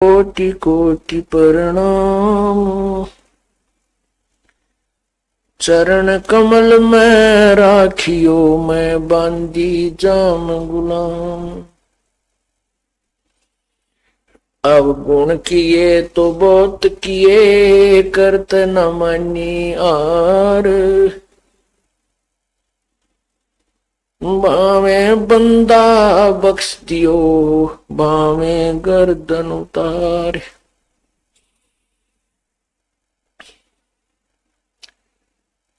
कोटि कोटि प्रणाम। चरण कमल में राखियो, मैं बांदी जाम गुलाम। अब गुण किए तो बहुत किए, करत न मानी आर। बावे बंदा बख्श दियो, बावे गर्दन उतार।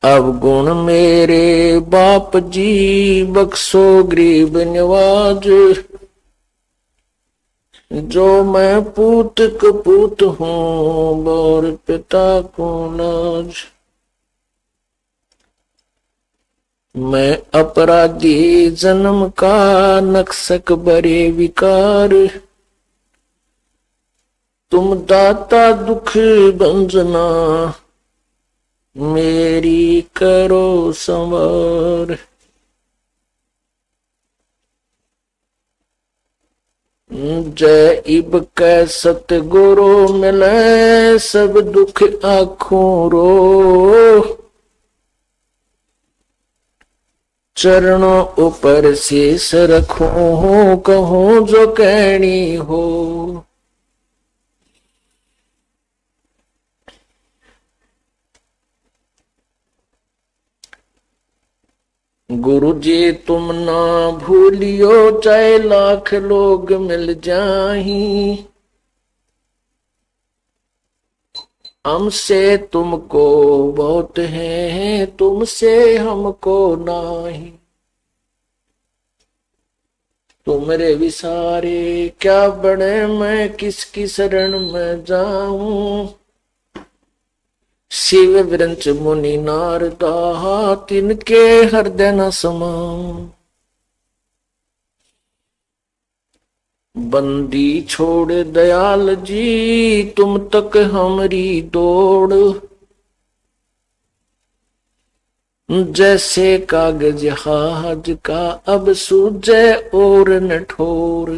अब गुण मेरे बाप जी, बख्शो गरीब नवाज। जो मैं पूत कपूत हूँ, और पिता को नाज। मैं अपराधी जन्म का, नक्सक बरे विकार। तुम दाता दुख भंजना, मेरी करो संवार। जय इब कै सतगुरु मिले, सब दुख आँखों रो। चरणों ऊपर शीस रखो, कहूँ जो कहनी हो। गुरु जी तुम ना भूलियो, चाहे लाख लोग मिल जाही। हमसे तुमको बहुत है, तुमसे हमको नाही। तुमरे विसारे क्या बड़े, मैं किसकी शरण में जाऊं। शिव वृंच मुनि नारदा, तिनके हृदय न समाऊं। बंदी छोड़ दयाल जी, तुम तक हमरी दौड़। जैसे कागज जहाज का, अब सूझे और न ठोर।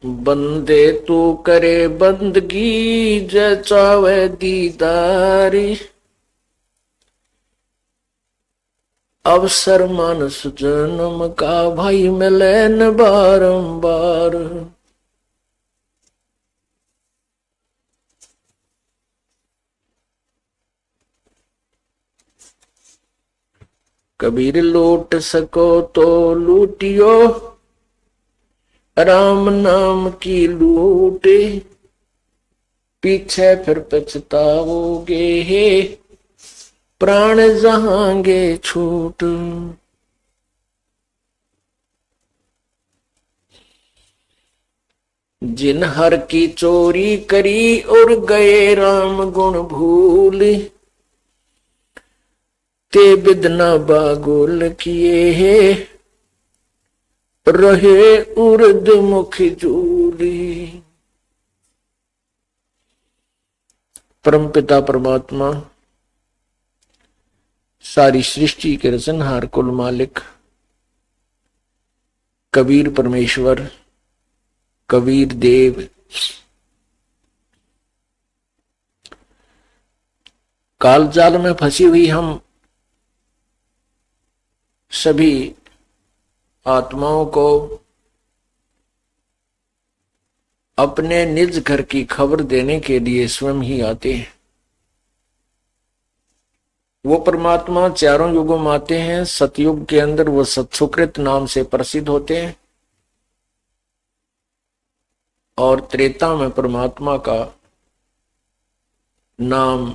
बंदे तू करे बंदगी, जय चावे दीदारी। अवसर मानस जन्म का, भाई मिले न बारंबार। कबीर लूट सको तो लूटियो, राम नाम की लूट। पीछे फिर पछताओगे, प्राण जहांगे छूट। जिन हर की चोरी करी, और गए राम गुण भूल। ते बिदना बागुल किए, रहे उर्द मुख जूली। परमपिता परमात्मा, सारी सृष्टि के रचनहार, कुल मालिक कबीर परमेश्वर, कबीर देव, काल जाल में फंसी हुई हम सभी आत्माओं को अपने निज घर की खबर देने के लिए स्वयं ही आते हैं। वो परमात्मा चारों युगों में आते हैं। सतयुग के अंदर वो सत्सुकृत नाम से प्रसिद्ध होते हैं, और त्रेता में परमात्मा का नाम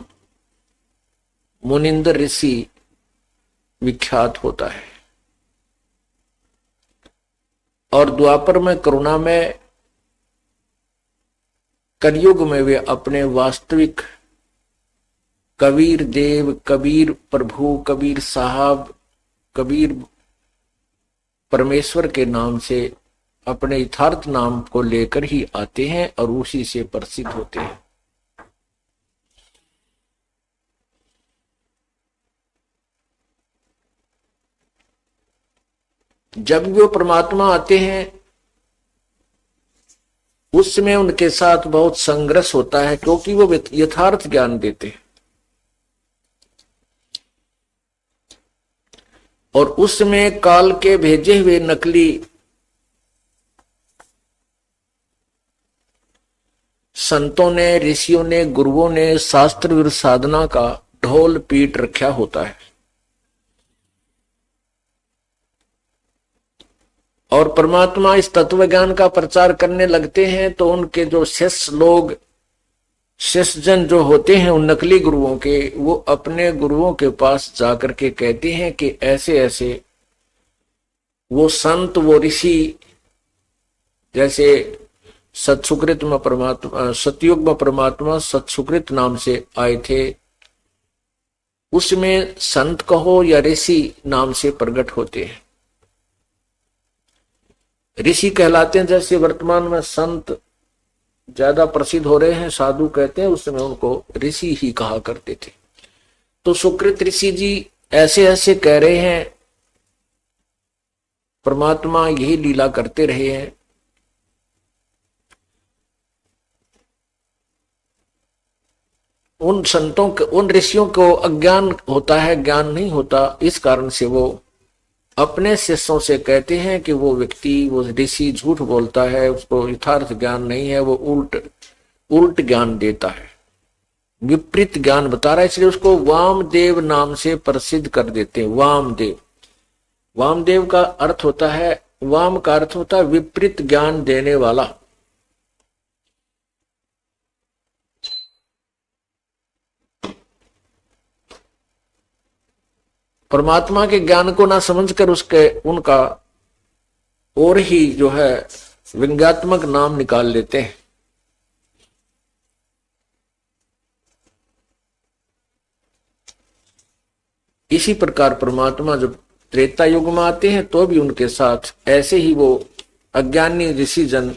मुनिंदर ऋषि विख्यात होता है। और द्वापर में करुणा में, कलयुग में वे अपने वास्तविक कबीर देव, कबीर प्रभु, कबीर साहब, कबीर परमेश्वर के नाम से अपने यथार्थ नाम को लेकर ही आते हैं और उसी से प्रसिद्ध होते हैं। जब भी वो परमात्मा आते हैं उस समय उनके साथ बहुत संघर्ष होता है, क्योंकि वो यथार्थ ज्ञान देते हैं। और उस समय काल के भेजे हुए नकली संतों ने, ऋषियों ने, गुरुओं ने शास्त्र विरुद्ध साधना का ढोल पीट रखा होता है। और परमात्मा इस तत्व ज्ञान का प्रचार करने लगते हैं तो उनके जो शिष्य लोग, शिष्य जन जो होते हैं उन नकली गुरुओं के, वो अपने गुरुओं के पास जाकर के कहते हैं कि ऐसे ऐसे वो संत, वो ऋषि, जैसे सत्सुकृत में परमात्मा, सतयुग में परमात्मा सत्सुकृत नाम से आए थे, उसमें संत कहो या ऋषि नाम से प्रकट होते हैं। ऋषि कहलाते हैं, जैसे वर्तमान में संत ज्यादा प्रसिद्ध हो रहे हैं, साधु कहते हैं, उस समय उनको ऋषि ही कहा करते थे। तो सुकृत ऋषि जी ऐसे ऐसे कह रहे हैं, परमात्मा यही लीला करते रहे हैं। उन संतों के, उन ऋषियों को अज्ञान होता है, ज्ञान नहीं होता। इस कारण से वो अपने शिष्यों से कहते हैं कि वो व्यक्ति, वो ऋषि झूठ बोलता है, उसको यथार्थ ज्ञान नहीं है, वो उल्ट ज्ञान देता है, विपरीत ज्ञान बता रहा है, इसलिए उसको वामदेव नाम से प्रसिद्ध कर देते हैं। वामदेव, वामदेव का अर्थ होता है, वाम का अर्थ होता है विपरीत ज्ञान देने वाला। परमात्मा के ज्ञान को ना समझकर उनका और ही जो है व्यंग्यात्मक नाम निकाल लेते हैं। इसी प्रकार परमात्मा जब त्रेता युग में आते हैं तो भी उनके साथ ऐसे ही वो अज्ञानी ऋषि जन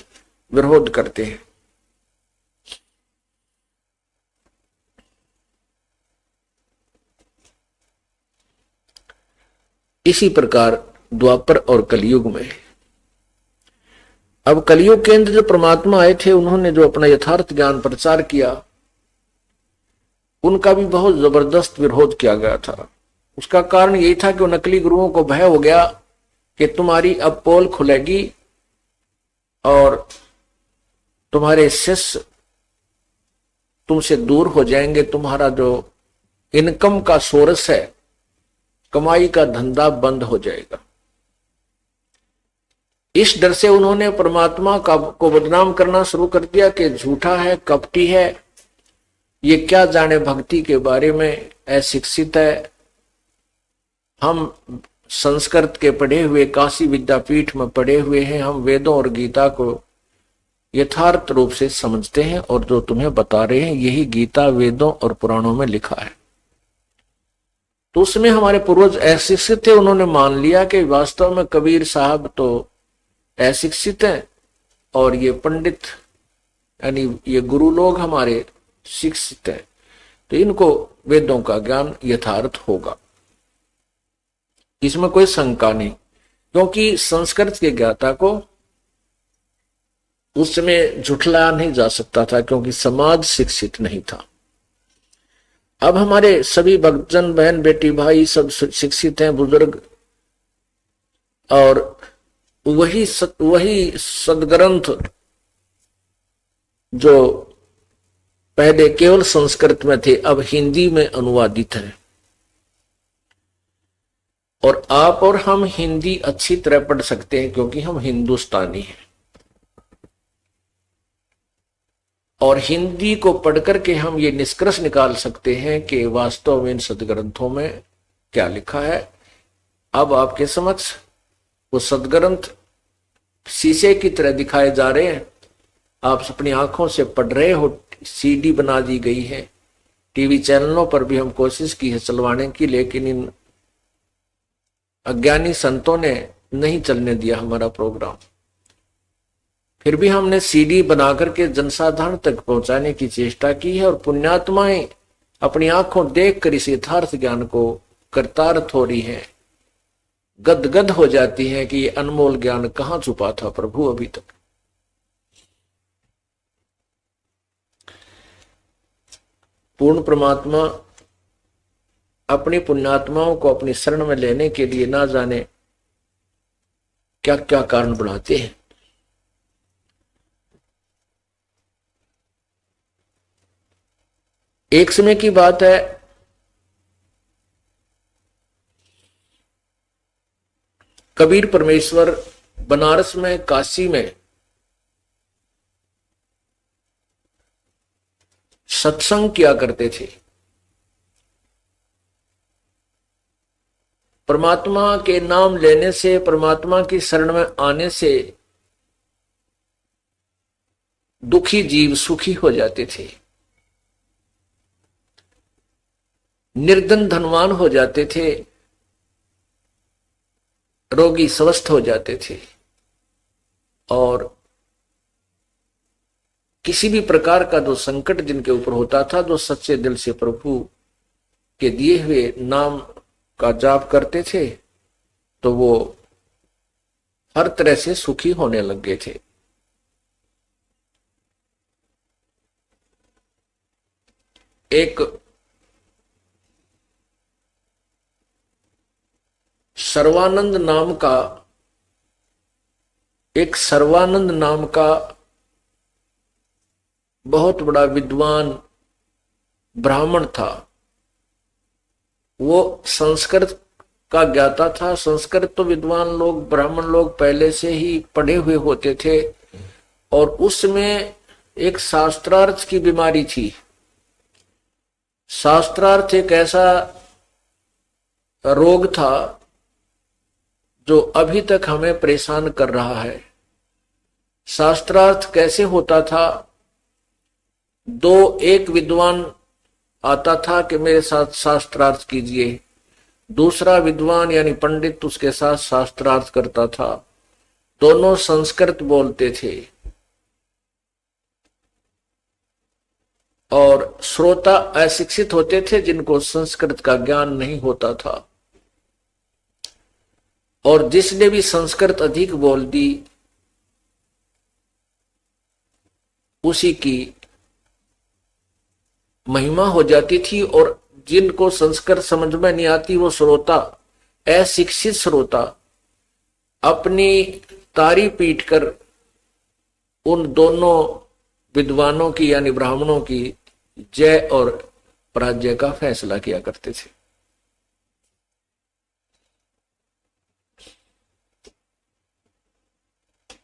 विरोध करते हैं। इसी प्रकार द्वापर और कलयुग में, अब कलयुग के अंदर जो परमात्मा आए थे, उन्होंने जो अपना यथार्थ ज्ञान प्रचार किया, उनका भी बहुत जबरदस्त विरोध किया गया था। उसका कारण यही था कि वो नकली गुरुओं को भय हो गया कि तुम्हारी अब पोल खुलेगी और तुम्हारे शिष्य तुमसे दूर हो जाएंगे, तुम्हारा जो इनकम का सोर्स है, कमाई का धंधा बंद हो जाएगा। इस डर से उन्होंने परमात्मा को बदनाम करना शुरू कर दिया कि झूठा है, कपटी है, ये क्या जाने भक्ति के बारे में, अशिक्षित है। हम संस्कृत के पढ़े हुए, काशी विद्यापीठ में पढ़े हुए हैं, हम वेदों और गीता को यथार्थ रूप से समझते हैं और जो तुम्हें बता रहे हैं यही गीता, वेदों और पुराणों में लिखा है। तो उसमें हमारे पूर्वज अशिक्षित थे, उन्होंने मान लिया कि वास्तव में कबीर साहब तो अशिक्षित हैं और ये पंडित यानी ये गुरु लोग हमारे शिक्षित हैं, तो इनको वेदों का ज्ञान यथार्थ होगा, इसमें कोई शंका नहीं। क्योंकि संस्कृत के ज्ञाता को उस समय झुठलाया नहीं जा सकता था, क्योंकि समाज शिक्षित नहीं था। अब हमारे सभी भक्तजन, बहन बेटी भाई सब शिक्षित हैं, बुजुर्ग, और वही सदग्रंथ जो पहले केवल संस्कृत में थे अब हिंदी में अनुवादित हैं, और आप और हम हिंदी अच्छी तरह पढ़ सकते हैं क्योंकि हम हिंदुस्तानी हैं। और हिंदी को पढ़ करके हम ये निष्कर्ष निकाल सकते हैं कि वास्तव में इन सदग्रंथों में क्या लिखा है। अब आपके समक्ष वो सदग्रंथ शीशे की तरह दिखाए जा रहे हैं, आप अपनी आंखों से पढ़ रहे हो। सीडी बना दी गई है, टीवी चैनलों पर भी हम कोशिश की है चलवाने की, लेकिन इन अज्ञानी संतों ने नहीं चलने दिया हमारा प्रोग्राम। फिर भी हमने सीडी बनाकर के जनसाधारण तक पहुंचाने की चेष्टा की है, और पुण्यात्माएं अपनी आंखों देखकर इस यथार्थ ज्ञान को करतारथ हो रही है। गदगद हो जाती हैं कि ये अनमोल ज्ञान कहां छुपा था प्रभु अभी तक। पूर्ण परमात्मा अपनी पुण्यात्माओं को अपनी शरण में लेने के लिए ना जाने क्या क्या कारण बढ़ाते हैं। एक समय की बात है, कबीर परमेश्वर बनारस में, काशी में सत्संग किया करते थे। परमात्मा के नाम लेने से, परमात्मा की शरण में आने से दुखी जीव सुखी हो जाते थे, निर्धन धनवान हो जाते थे, रोगी स्वस्थ हो जाते थे, और किसी भी प्रकार का जो संकट जिनके ऊपर होता था, जो सच्चे दिल से प्रभु के दिए हुए नाम का जाप करते थे, तो वो हर तरह से सुखी होने लग गए थे। एक सर्वानंद नाम का बहुत बड़ा विद्वान ब्राह्मण था। वो संस्कृत का ज्ञाता था। संस्कृत तो विद्वान लोग, ब्राह्मण लोग पहले से ही पढ़े हुए होते थे, और उसमें एक शास्त्रार्थ की बीमारी थी। शास्त्रार्थ एक ऐसा रोग था जो अभी तक हमें परेशान कर रहा है। शास्त्रार्थ कैसे होता था? एक विद्वान आता था कि मेरे साथ शास्त्रार्थ कीजिए, दूसरा विद्वान यानी पंडित उसके साथ शास्त्रार्थ करता था। दोनों संस्कृत बोलते थे और श्रोता अशिक्षित होते थे, जिनको संस्कृत का ज्ञान नहीं होता था। और जिसने भी संस्कृत अधिक बोल दी, उसी की महिमा हो जाती थी। और जिनको संस्कृत समझ में नहीं आती, वो श्रोता, अशिक्षित श्रोता, अपनी तारी पीट कर उन दोनों विद्वानों की यानी ब्राह्मणों की जय और पराजय का फैसला किया करते थे।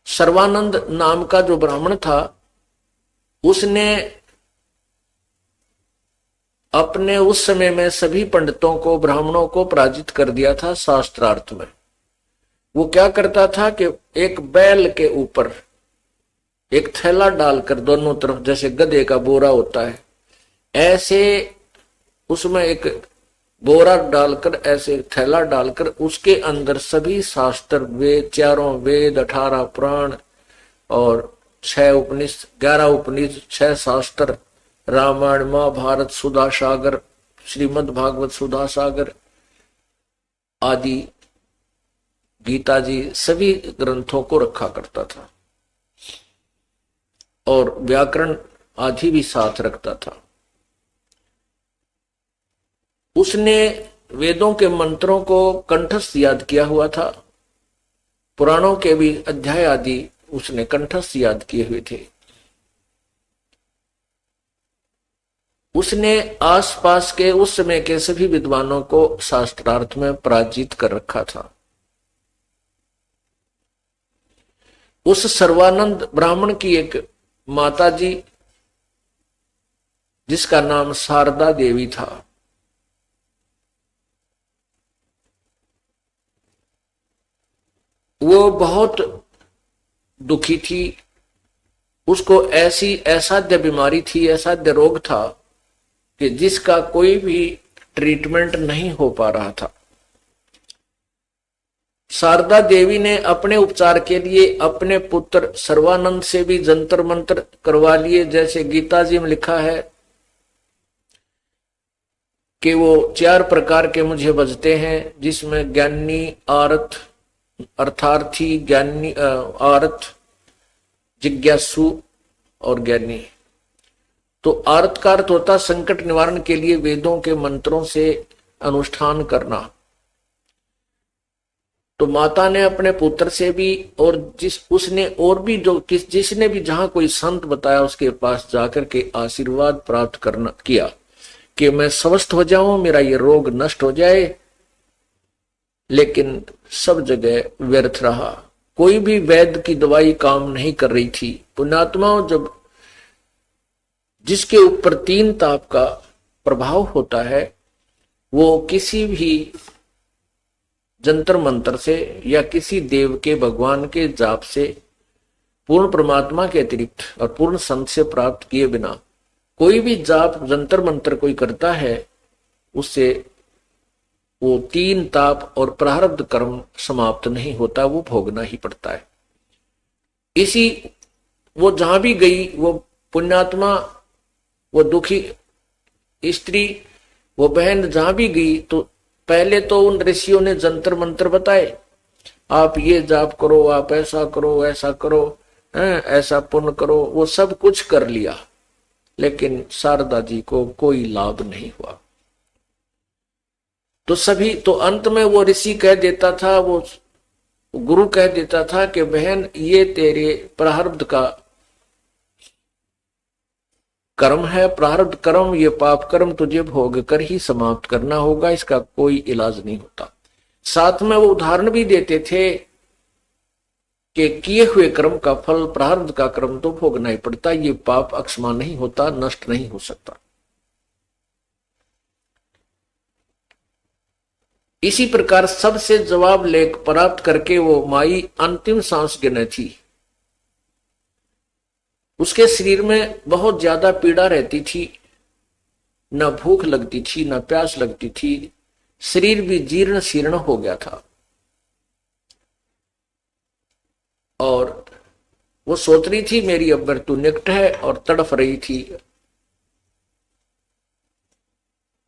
सर्वानंद नाम का जो ब्राह्मण था, उसने अपने उस समय में सभी पंडितों को, ब्राह्मणों को पराजित कर दिया था शास्त्रार्थ में। वो क्या करता था कि एक बैल के ऊपर एक थैला डालकर दोनों तरफ, जैसे गधे का बोरा होता है, ऐसे उसमें एक बोरा डालकर, ऐसे थैला डालकर, उसके अंदर सभी शास्त्र, वेद, चारों वेद, 18 पुराण और 6 उपनिषद, 11 उपनिषद, 6 शास्त्र, रामायण, महाभारत, सुधा सागर, श्रीमद् भागवत सुधा सागर आदि, गीता जी, सभी ग्रंथों को रखा करता था और व्याकरण आदि भी साथ रखता था। उसने वेदों के मंत्रों को कंठस्थ याद किया हुआ था, पुराणों के भी अध्याय आदि उसने कंठस्थ याद किए हुए थे। उसने आसपास के उस समय के सभी विद्वानों को शास्त्रार्थ में पराजित कर रखा था। उस सर्वानंद ब्राह्मण की एक माता जी, जिसका नाम शारदा देवी था, वो बहुत दुखी थी। उसको ऐसी असाध्य बीमारी थी, असाध्य रोग था कि जिसका कोई भी ट्रीटमेंट नहीं हो पा रहा था। शारदा देवी ने अपने उपचार के लिए अपने पुत्र सर्वानंद से भी जंतर मंत्र करवा लिए। जैसे गीता जी में लिखा है, कि वो 4 प्रकार के मुझे बजते हैं, जिसमें ज्ञानी, आर्थ, अर्थार्थी, ज्ञानी, आर्थ, जिज्ञासु और ज्ञानी। तो आर्थ का अर्थ होता संकट निवारण के लिए वेदों के मंत्रों से अनुष्ठान करना। तो माता ने अपने पुत्र से भी और जिसने भी जहां कोई संत बताया उसके पास जाकर के आशीर्वाद प्राप्त करना किया कि मैं स्वस्थ हो जाऊं, मेरा ये रोग नष्ट हो जाए। लेकिन सब जगह व्यर्थ रहा, कोई भी वैद्य की दवाई काम नहीं कर रही थी। पुण्यात्माओं, जब जिसके ऊपर 3 ताप का प्रभाव होता है वो किसी भी जंतर मंत्र से या किसी देव के, भगवान के जाप से, पूर्ण परमात्मा के अतिरिक्त और पूर्ण संत से प्राप्त किए बिना कोई भी जाप, जंतर मंत्र कोई करता है, उससे वो 3 ताप और प्रारब्ध कर्म समाप्त नहीं होता, वो भोगना ही पड़ता है। इसी वो जहां भी गई, वो पुण्यात्मा, वो दुखी स्त्री, वो बहन जहां भी गई, तो पहले तो उन ऋषियों ने जंतर मंत्र बताए, आप ये जाप करो, आप ऐसा करो, ऐसा करो, ऐसा पुण्य करो, वो सब कुछ कर लिया, लेकिन शारदा जी को कोई लाभ नहीं हुआ। तो अंत में वो ऋषि कह देता था, वो गुरु कह देता था कि बहन, ये तेरे प्रारब्ध का कर्म है, प्रारब्ध कर्म, ये पाप कर्म तुझे भोग कर ही समाप्त करना होगा, इसका कोई इलाज नहीं होता। साथ में वो उदाहरण भी देते थे कि किए हुए कर्म का फल, प्रारब्ध का कर्म तो भोगना ही पड़ता, ये पाप अक्षमा नहीं होता, नष्ट नहीं हो सकता। इसी प्रकार सबसे जवाब लेख प्राप्त करके वो माई अंतिम सांस गिने थी। उसके शरीर में बहुत ज्यादा पीड़ा रहती थी, न भूख लगती थी, न प्यास लगती थी, शरीर भी जीर्ण शीर्ण हो गया था। और वो सोच रही थी मेरी अब मृत्यु निकट है, और तड़फ रही थी,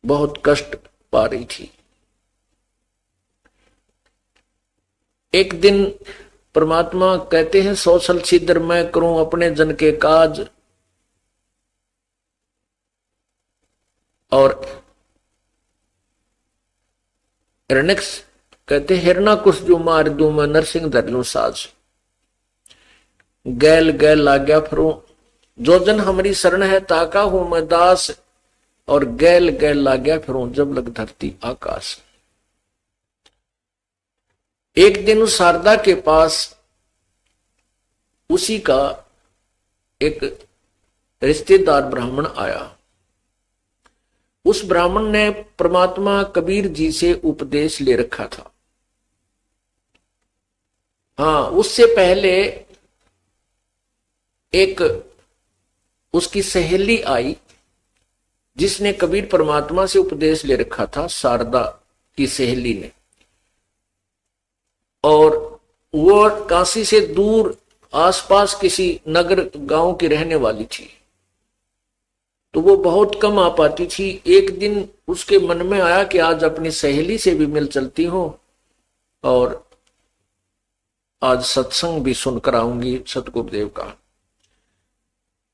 बहुत कष्ट पा रही थी। एक दिन परमात्मा कहते हैं, 100 सल छिद्र मैं करूं अपने जन के काज, और हिरण्यक्ष कहते हैं, हिरणाकुश जो मार दूं मैं, नरसिंह धर लूं साज। गैल गैल लाग्या फिरूं, जो जन हमारी शरण है ताका हूं मैं दास, और गैल गैल लाग्या फिरूं जब लग धरती आकाश। एक दिन उस शारदा के पास उसी का एक रिश्तेदार ब्राह्मण आया। उस ब्राह्मण ने परमात्मा कबीर जी से उपदेश ले रखा था। हाँ, उससे पहले एक उसकी सहेली आई जिसने कबीर परमात्मा से उपदेश ले रखा था, शारदा की सहेली ने। और वो काशी से दूर आसपास किसी नगर गांव की रहने वाली थी, तो वो बहुत कम आ पाती थी। एक दिन उसके मन में आया कि आज अपनी सहेली से भी मिल चलती हूं और आज सत्संग भी सुनकर आऊंगी सतगुरुदेव का।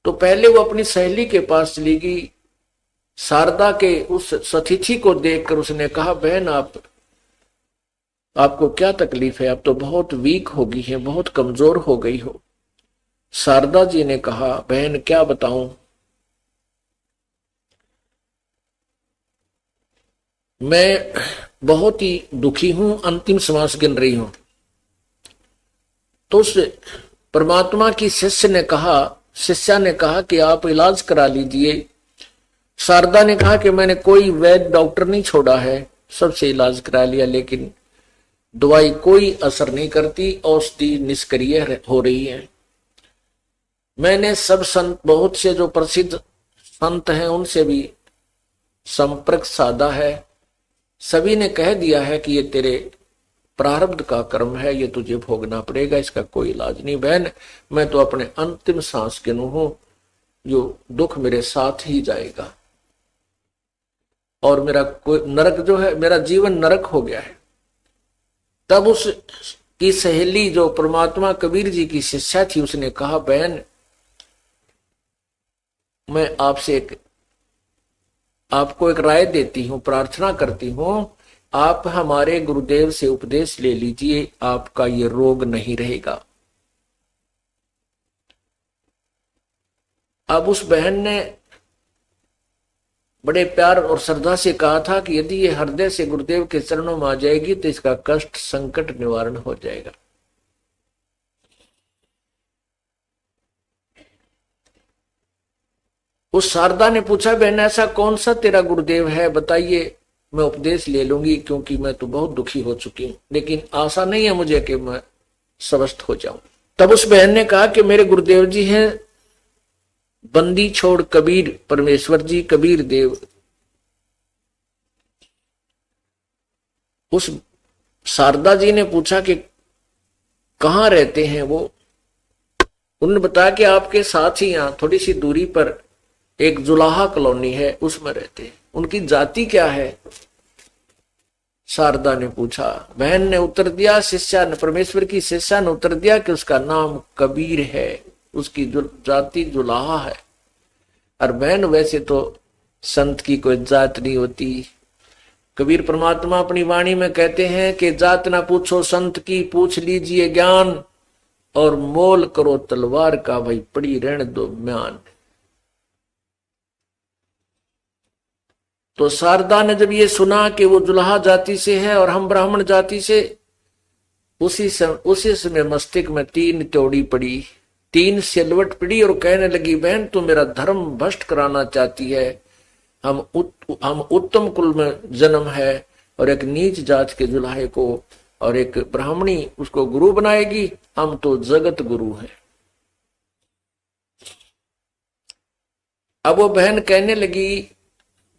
तो पहले वो अपनी सहेली के पास चली गई। शारदा के उस सतिथि को देखकर उसने कहा, बहन आपको क्या तकलीफ है? आप तो बहुत वीक हो गई हैं, बहुत कमजोर हो गई हो। शारदा जी ने कहा, बहन क्या बताऊं, मैं बहुत ही दुखी हूं, अंतिम श्वास गिन रही हूं। तो उस परमात्मा की शिष्या ने कहा कि आप इलाज करा लीजिए। शारदा ने कहा कि मैंने कोई वैद्य डॉक्टर नहीं छोड़ा है, सबसे इलाज करा लिया, लेकिन दवाई कोई असर नहीं करती, औषधि निष्क्रिय हो रही है। मैंने सब संत, बहुत से जो प्रसिद्ध संत हैं उनसे भी संपर्क साधा है, सभी ने कह दिया है कि ये तेरे प्रारब्ध का कर्म है, ये तुझे भोगना पड़ेगा, इसका कोई इलाज नहीं। बहन मैं तो अपने अंतिम सांस गिनू हूं, जो दुख मेरे साथ ही जाएगा। और मेरा कोई नरक जो है, मेरा जीवन नरक हो गया है। तब उस की सहेली जो परमात्मा कबीर जी की शिष्या थी, उसने कहा, बहन मैं आपको एक राय देती हूं, प्रार्थना करती हूं, आप हमारे गुरुदेव से उपदेश ले लीजिए, आपका ये रोग नहीं रहेगा। अब उस बहन ने बड़े प्यार और श्रद्धा से कहा था कि यदि ये हृदय से गुरुदेव के चरणों में आ जाएगी तो इसका कष्ट संकट निवारण हो जाएगा। उस शारदा ने पूछा, बहन ऐसा कौन सा तेरा गुरुदेव है, बताइए, मैं उपदेश ले लूंगी, क्योंकि मैं तो बहुत दुखी हो चुकी हूं, लेकिन आशा नहीं है मुझे कि मैं स्वस्थ हो जाऊं। तब उस बहन ने कहा कि मेरे गुरुदेव जी हैं बंदी छोड़ कबीर परमेश्वर जी, कबीर देव। उस शारदा जी ने पूछा कि कहाँ रहते हैं वो। उन्होंने बताया कि आपके साथ ही यहां थोड़ी सी दूरी पर एक जुलाहा कॉलोनी है, उसमें रहते हैं। उनकी जाति क्या है, शारदा ने पूछा। बहन ने उत्तर दिया, शिष्या ने, परमेश्वर की शिष्या ने उत्तर दिया कि उसका नाम कबीर है, उसकी जाति जुलाहा है। और बहन वैसे तो संत की कोई जात नहीं होती। कबीर परमात्मा अपनी वाणी में कहते हैं कि जात ना पूछो संत की, पूछ लीजिए ज्ञान, और मोल करो तलवार का, भाई पड़ी रहने दो म्यान। तो शारदा ने जब ये सुना कि वो जुलाहा जाति से है और हम ब्राह्मण जाति से, उसी समय मस्तिष्क में तीन त्योड़ी पड़ी, तीन सिलवट पड़ी, और कहने लगी, बहन तू मेरा धर्म भ्रष्ट कराना चाहती है। हम उत्तम कुल में जन्म है और एक नीच जात के जुलाहे को और एक ब्राह्मणी उसको गुरु बनाएगी, हम तो जगत गुरु हैं। अब वो बहन कहने लगी,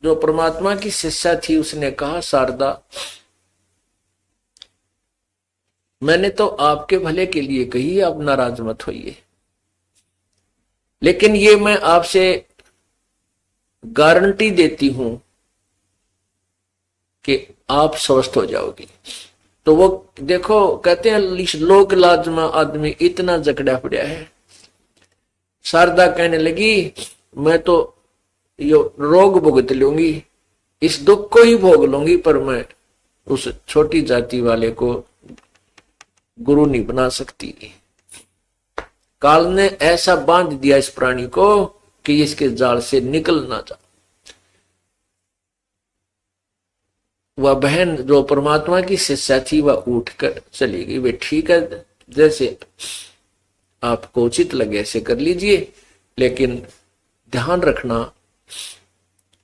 जो परमात्मा की शिष्या थी, उसने कहा, शारदा मैंने तो आपके भले के लिए कही, आप नाराज मत होइए, लेकिन ये मैं आपसे गारंटी देती हूं कि आप स्वस्थ हो जाओगे। तो वो देखो, कहते हैं लोक लाज में आदमी इतना जकड़ा पड़ा है। शारदा कहने लगी, मैं तो यो रोग भुगत लूंगी, इस दुख को ही भोग लूंगी, पर मैं उस छोटी जाति वाले को गुरु नहीं बना सकती। काल ने ऐसा बांध दिया इस प्राणी को कि इसके जाल से निकल ना जा। वह बहन जो परमात्मा की शिष्या थी, वह उठकर चली गई। वे ठीक है, जैसे आपको उचित लगे ऐसे कर लीजिए, लेकिन ध्यान रखना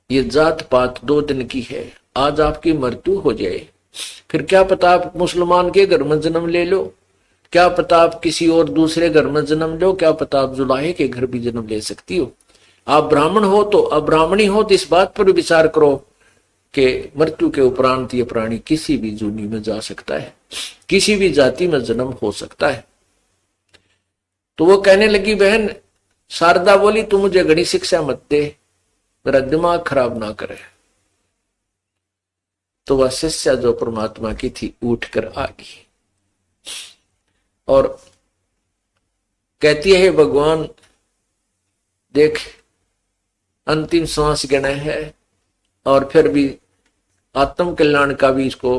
ये जात पात 2 दिन की है। आज आपकी मृत्यु हो जाए, फिर क्या पता आप मुसलमान के घर में जन्म ले लो, क्या पता आप किसी और दूसरे घर में जन्म लो, क्या पता आप जुलाहे के घर भी जन्म ले सकती हो। आप ब्राह्मण हो तो, अब ब्राह्मणी हो तो इस बात पर विचार करो कि मृत्यु के उपरांत ये प्राणी किसी भी जूनी में जा सकता है, किसी भी जाति में जन्म हो सकता है। तो वो कहने लगी, बहन शारदा बोली, तू मुझे घड़ी शिक्षा मत दे, मेरा दिमाग खराब ना करे। तो वह शिष्या जो परमात्मा की थी उठकर आ गई और कहती है, भगवान देख अंतिम सांस गिना है और फिर भी आत्म कल्याण का भी इसको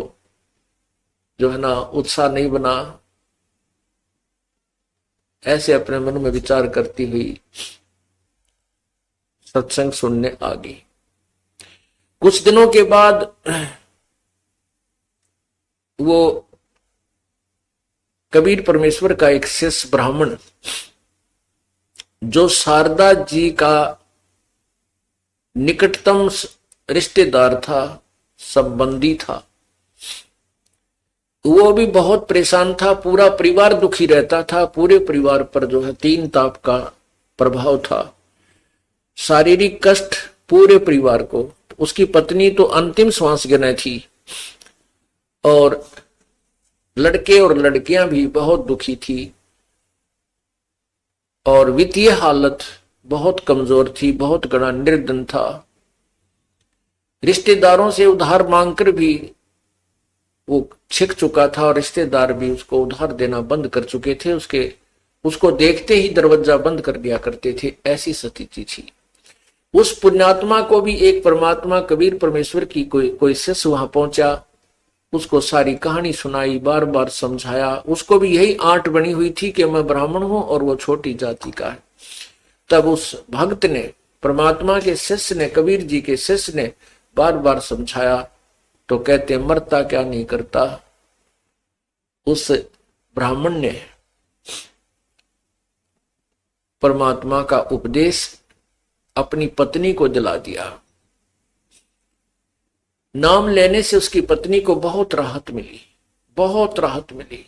जो है ना उत्साह नहीं बना। ऐसे अपने मन में विचार करती हुई सत्संग सुनने आ गई। कुछ दिनों के बाद वो कबीर परमेश्वर का एक शिष्य ब्राह्मण जो शारदा जी का निकटतम रिश्तेदार था, संबंधी था, वो भी बहुत परेशान था। पूरा परिवार दुखी रहता था, पूरे परिवार पर जो है 3 ताप का प्रभाव था, शारीरिक कष्ट पूरे परिवार को। उसकी पत्नी तो अंतिम श्वास गिने थी और लड़के और लड़कियां भी बहुत दुखी थी और वित्तीय हालत बहुत कमजोर थी, बहुत बड़ा निर्धन था। रिश्तेदारों से उधार मांगकर भी वो छिक चुका था और रिश्तेदार भी उसको उधार देना बंद कर चुके थे। उसको देखते ही दरवाजा बंद कर दिया करते थे, ऐसी स्थिति थी। उस पुण्यात्मा को भी एक परमात्मा कबीर परमेश्वर की कोई शिष्य वहां पहुंचा, उसको सारी कहानी सुनाई, बार बार समझाया। उसको भी यही आंट बनी हुई थी कि मैं ब्राह्मण हूं और वो छोटी जाति का है। तब उस भक्त ने, परमात्मा के शिष्य ने, कबीर जी के शिष्य ने बार बार समझाया तो कहते मरता क्या नहीं करता। उस ब्राह्मण ने परमात्मा का उपदेश अपनी पत्नी को दिला दिया। नाम लेने से उसकी पत्नी को बहुत राहत मिली, बहुत राहत मिली।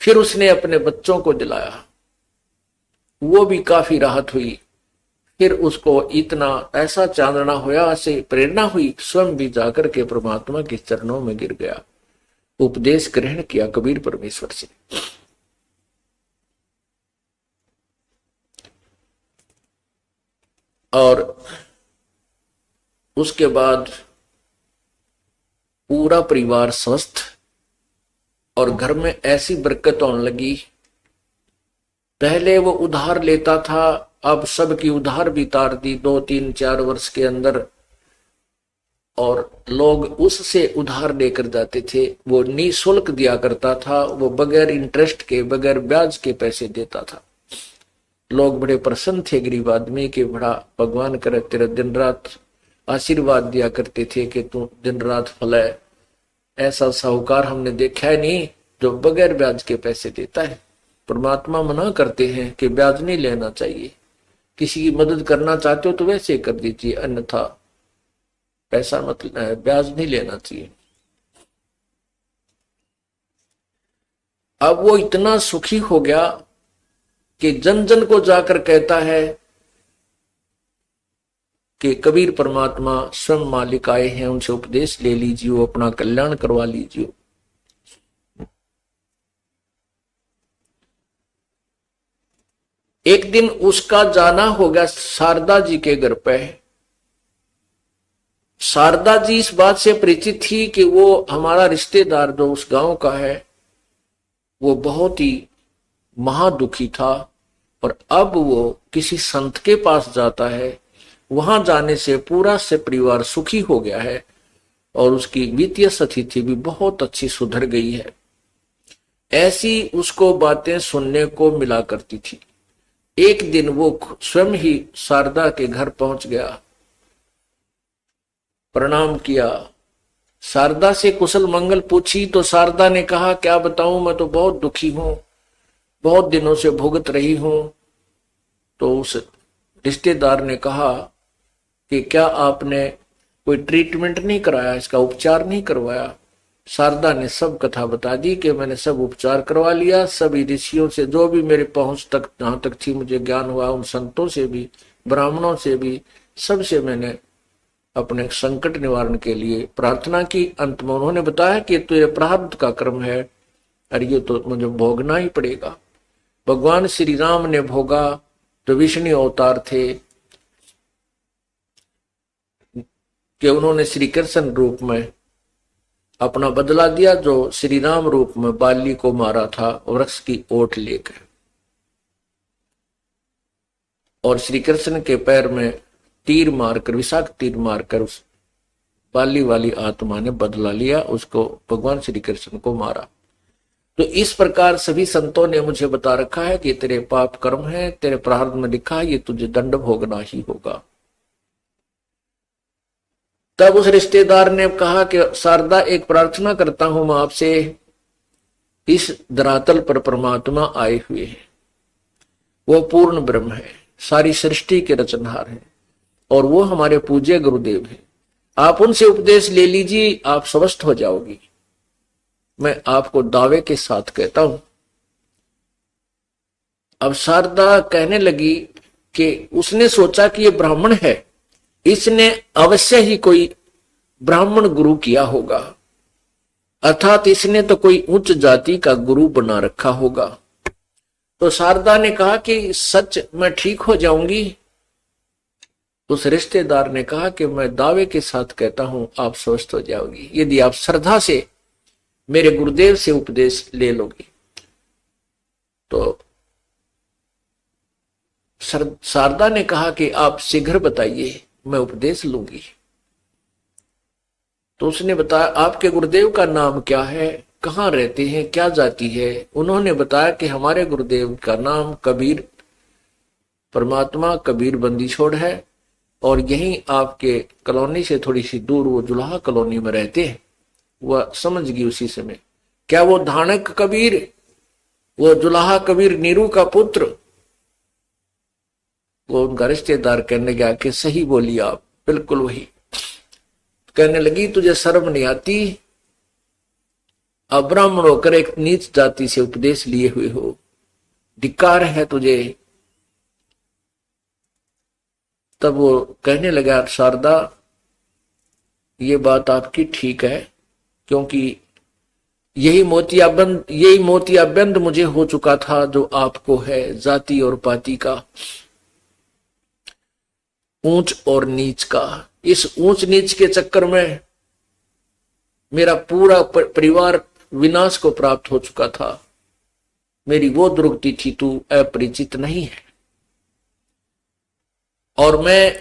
फिर उसने अपने बच्चों को दिलाया, वो भी काफी राहत हुई। फिर उसको इतना ऐसा चांदना होया, ऐसे प्रेरणा हुई, स्वयं भी जाकर के परमात्मा के चरणों में गिर गया, उपदेश ग्रहण किया कबीर परमेश्वर से। और उसके बाद पूरा परिवार स्वस्थ और घर में ऐसी बरकत होने लगी। पहले वो उधार लेता था, अब सबकी उधार भी तार दी 2-3-4 वर्ष के अंदर, और लोग उससे उधार लेकर जाते थे। वो निःशुल्क दिया करता था, वो बगैर इंटरेस्ट के, बगैर ब्याज के पैसे देता था। लोग बड़े प्रसन्न थे गरीब आदमी के, बड़ा भगवान करे तेरा दिन रात आशीर्वाद दिया करते थे कि तू दिन रात फले। ऐसा साहूकार हमने देखा है नहीं जो बगैर ब्याज के पैसे देता है। परमात्मा मना करते हैं कि ब्याज नहीं लेना चाहिए, किसी की मदद करना चाहते हो तो वैसे कर दीजिए, अन्यथा पैसा मत, ब्याज नहीं लेना चाहिए। अब वो इतना सुखी हो गया कि जन जन को जाकर कहता है कि कबीर परमात्मा स्वयं मालिक आए हैं, उनसे उपदेश ले लीजिए, अपना कल्याण करवा लीजिए। एक दिन उसका जाना हो गया शारदा जी के घर पे। शारदा जी इस बात से परिचित थी कि वो हमारा रिश्तेदार जो उस गांव का है वो बहुत ही महादुखी था, और अब वो किसी संत के पास जाता है। वहां जाने से पूरा से परिवार सुखी हो गया है और उसकी वित्तीय स्थिति भी बहुत अच्छी सुधर गई है। ऐसी उसको बातें सुनने को मिला करती थी। एक दिन वो स्वयं ही शारदा के घर पहुंच गया, प्रणाम किया, शारदा से कुशल मंगल पूछी तो शारदा ने कहा क्या बताऊं, मैं तो बहुत दुखी हूं, बहुत दिनों से भुगत रही हूं। तो उस रिश्तेदार ने कहा कि क्या आपने कोई ट्रीटमेंट नहीं कराया, इसका उपचार नहीं करवाया। शारदा ने सब कथा बता दी कि मैंने सब उपचार करवा लिया, सभी ऋषियों से जो भी मेरे पहुंच तक जहां तक थी मुझे ज्ञान हुआ, उन संतों से भी, ब्राह्मणों से भी, सबसे मैंने अपने संकट निवारण के लिए प्रार्थना की। अंत में उन्होंने बताया कि तो ये प्रारब्ध का कर्म है और ये तो मुझे भोगना ही पड़ेगा। भगवान श्री राम ने भोगा तो विष्णु अवतार थे कि उन्होंने श्री कृष्ण रूप में अपना बदला दिया, जो श्री राम रूप में बाली को मारा था वृक्ष की ओट लेकर, और श्री कृष्ण के पैर में तीर मारकर, विषाक्त तीर मारकर उस बाली वाली आत्मा ने बदला लिया, उसको भगवान श्री कृष्ण को मारा। तो इस प्रकार सभी संतों ने मुझे बता रखा है कि तेरे पाप कर्म है, तेरे प्रारब्ध में लिखा है, ये तुझे दंड भोगना ही होगा। तब उस रिश्तेदार ने कहा कि शारदा एक प्रार्थना करता हूं मैं आपसे, इस धरातल पर परमात्मा आए हुए हैं, वो पूर्ण ब्रह्म है, सारी सृष्टि के रचनहार है और वो हमारे पूज्य गुरुदेव हैं। आप उनसे उपदेश ले लीजिए, आप स्वस्थ हो जाओगी। मैं आपको दावे के साथ कहता हूं। अब शारदा कहने लगी कि उसने सोचा कि ये ब्राह्मण है, इसने अवश्य ही कोई ब्राह्मण गुरु किया होगा, अर्थात इसने तो कोई उच्च जाति का गुरु बना रखा होगा। तो शारदा ने कहा कि सच मैं ठीक हो जाऊंगी। उस रिश्तेदार ने कहा कि मैं दावे के साथ कहता हूं आप स्वस्थ हो जाओगी यदि आप श्रद्धा से मेरे गुरुदेव से उपदेश ले लोगी। तो शारदा ने कहा कि आप शीघ्र बताइए, मैं उपदेश लूंगी। तो उसने बताया आपके गुरुदेव का नाम क्या है, कहाँ रहते हैं, क्या जाति है। उन्होंने बताया कि हमारे गुरुदेव का नाम कबीर, परमात्मा कबीर बंदी छोड़ है और यहीं आपके कॉलोनी से थोड़ी सी दूर वो जुलाहा कॉलोनी में रहते हैं। वह समझ गई उसी समय, क्या वो धानक कबीर, वो जुलाहा कबीर नीरू का पुत्र? वो उनका रिश्तेदार कहने गया कि सही बोली आप, बिल्कुल वही। कहने लगी तुझे शर्म नहीं आती, अब ब्राह्मण होकर एक नीच जाति से उपदेश लिए हुए हो, धिक्कार है तुझे। तब वो कहने लगा शारदा ये बात आपकी ठीक है, क्योंकि यही मोतियाबंद मुझे हो चुका था जो आपको है, जाति और पाति का, ऊंच और नीच का। इस ऊंच नीच के चक्कर में मेरा पूरा परिवार विनाश को प्राप्त हो चुका था। मेरी वो दुर्गति थी, तू अपरिचित नहीं है। और मैं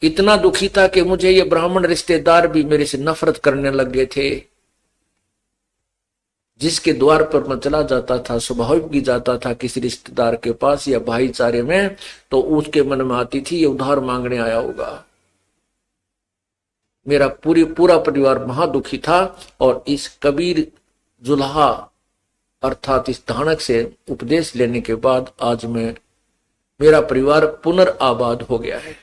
इतना दुखी था कि मुझे ये ब्राह्मण रिश्तेदार भी मेरे से नफरत करने लग गए थे। जिसके द्वार पर मैं चला जाता था, स्वाभाविक भी जाता था किसी रिश्तेदार के पास या भाईचारे में, तो उसके मन में आती थी ये उधार मांगने आया होगा। मेरा पूरा परिवार महादुखी था। और इस कबीर जुल्हा अर्थात इस धानक से उपदेश लेने के बाद आज मेरा परिवार पुनर्आबाद हो गया है।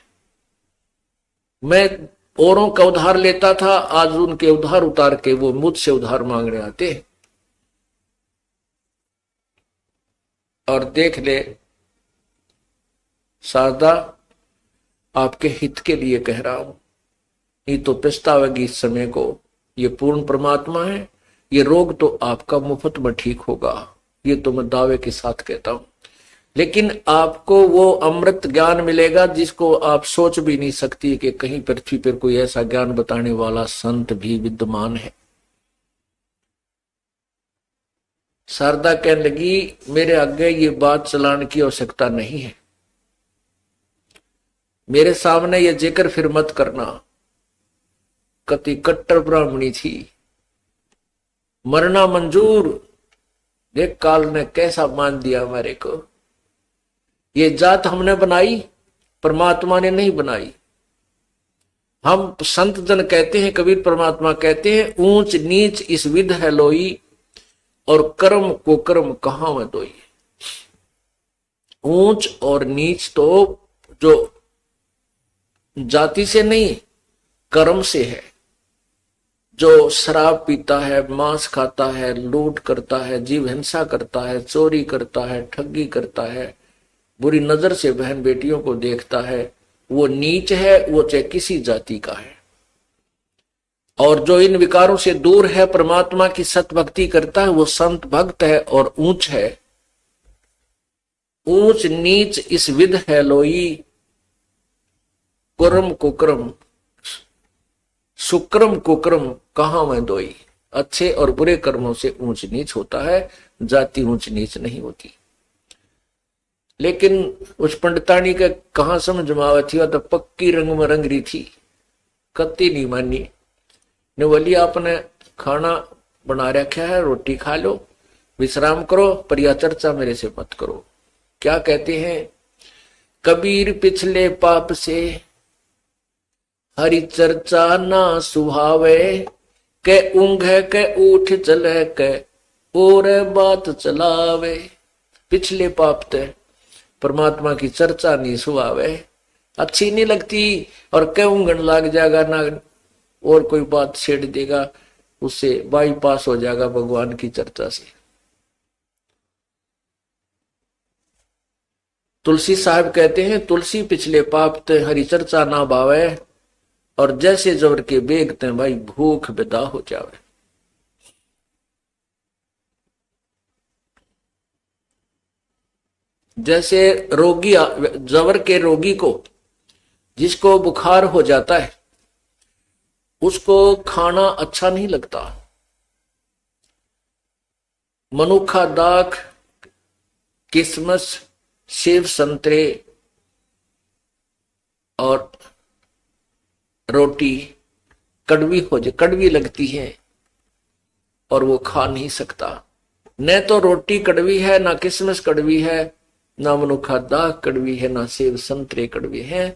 मैं औरों का उधार लेता था, आज उनके उधार उतार के वो मुझसे उधार मांगने आते हैं। और देख ले शारदा, आपके हित के लिए कह रहा हूं, ये तो पछतावेगी इस समय को। ये पूर्ण परमात्मा है, ये रोग तो आपका मुफ्त में ठीक होगा, ये तो मैं दावे के साथ कहता हूं। लेकिन आपको वो अमृत ज्ञान मिलेगा जिसको आप सोच भी नहीं सकती कि कहीं पृथ्वी पर कोई ऐसा ज्ञान बताने वाला संत भी विद्यमान है। शारदा कहने लगी मेरे आगे ये बात चलाने की आवश्यकता नहीं है, मेरे सामने ये जिक्र फिर मत करना। कति कट्टर ब्राह्मणी थी, मरना मंजूर। देख काल ने कैसा मान दिया हमारे को। ये जात हमने बनाई, परमात्मा ने नहीं बनाई। हम संत जन कहते हैं, कबीर परमात्मा कहते हैं, ऊंच नीच इस विध है लोई, और कर्म को कर्म कहां में दोई। ऊंच और नीच तो जो जाति से नहीं, कर्म से है। जो शराब पीता है, मांस खाता है, लूट करता है, जीव हिंसा करता है, चोरी करता है, ठगी करता है, बुरी नजर से बहन बेटियों को देखता है, वो नीच है, वो चाहे किसी जाति का है। और जो इन विकारों से दूर है, परमात्मा की सत भक्ति करता है, वो संत भक्त है और ऊंच है। ऊंच नीच इस विध है लोई, कर्म कुकर्म सुक्रम कुकर्म कहां में दोई। अच्छे और बुरे कर्मों से ऊंच नीच होता है, जाति ऊंच नीच नहीं होती। लेकिन उस पंडितानी का कहां समझ में आवा थी, तो पक्की रंग में रंग रही थी, कत्ती नहीं मानी। ने बोली आपने खाना बना रखा है, रोटी खा लो, विश्राम करो, पर यह चर्चा मेरे से मत करो। क्या कहते हैं, कबीर पिछले पाप से हरि चर्चा ना सुहावे, के ऊंघ के उठ चले के और बात चलावे। पिछले पाप ते परमात्मा की चर्चा नहीं सुहावे, अच्छी नहीं लगती, और के ऊंघन लग जाएगा ना, और कोई बात छेड़ देगा, उससे बाईपास हो जाएगा भगवान की चर्चा से। तुलसी साहब कहते हैं, तुलसी पिछले पाप ते हरि चर्चा ना भावे, और जैसे जोर के बेगते भाई भूख बेदा हो जावे। जैसे रोगी जवर के रोगी को जिसको बुखार हो जाता है उसको खाना अच्छा नहीं लगता। मनुखा, दाख, किशमिश, सेब, संतरे और रोटी कड़वी लगती है और वो खा नहीं सकता। न तो रोटी कड़वी है, ना किशमिश कड़वी है, ना मनुखा दाख कड़वी है, ना सेब संतरे कड़वे हैं।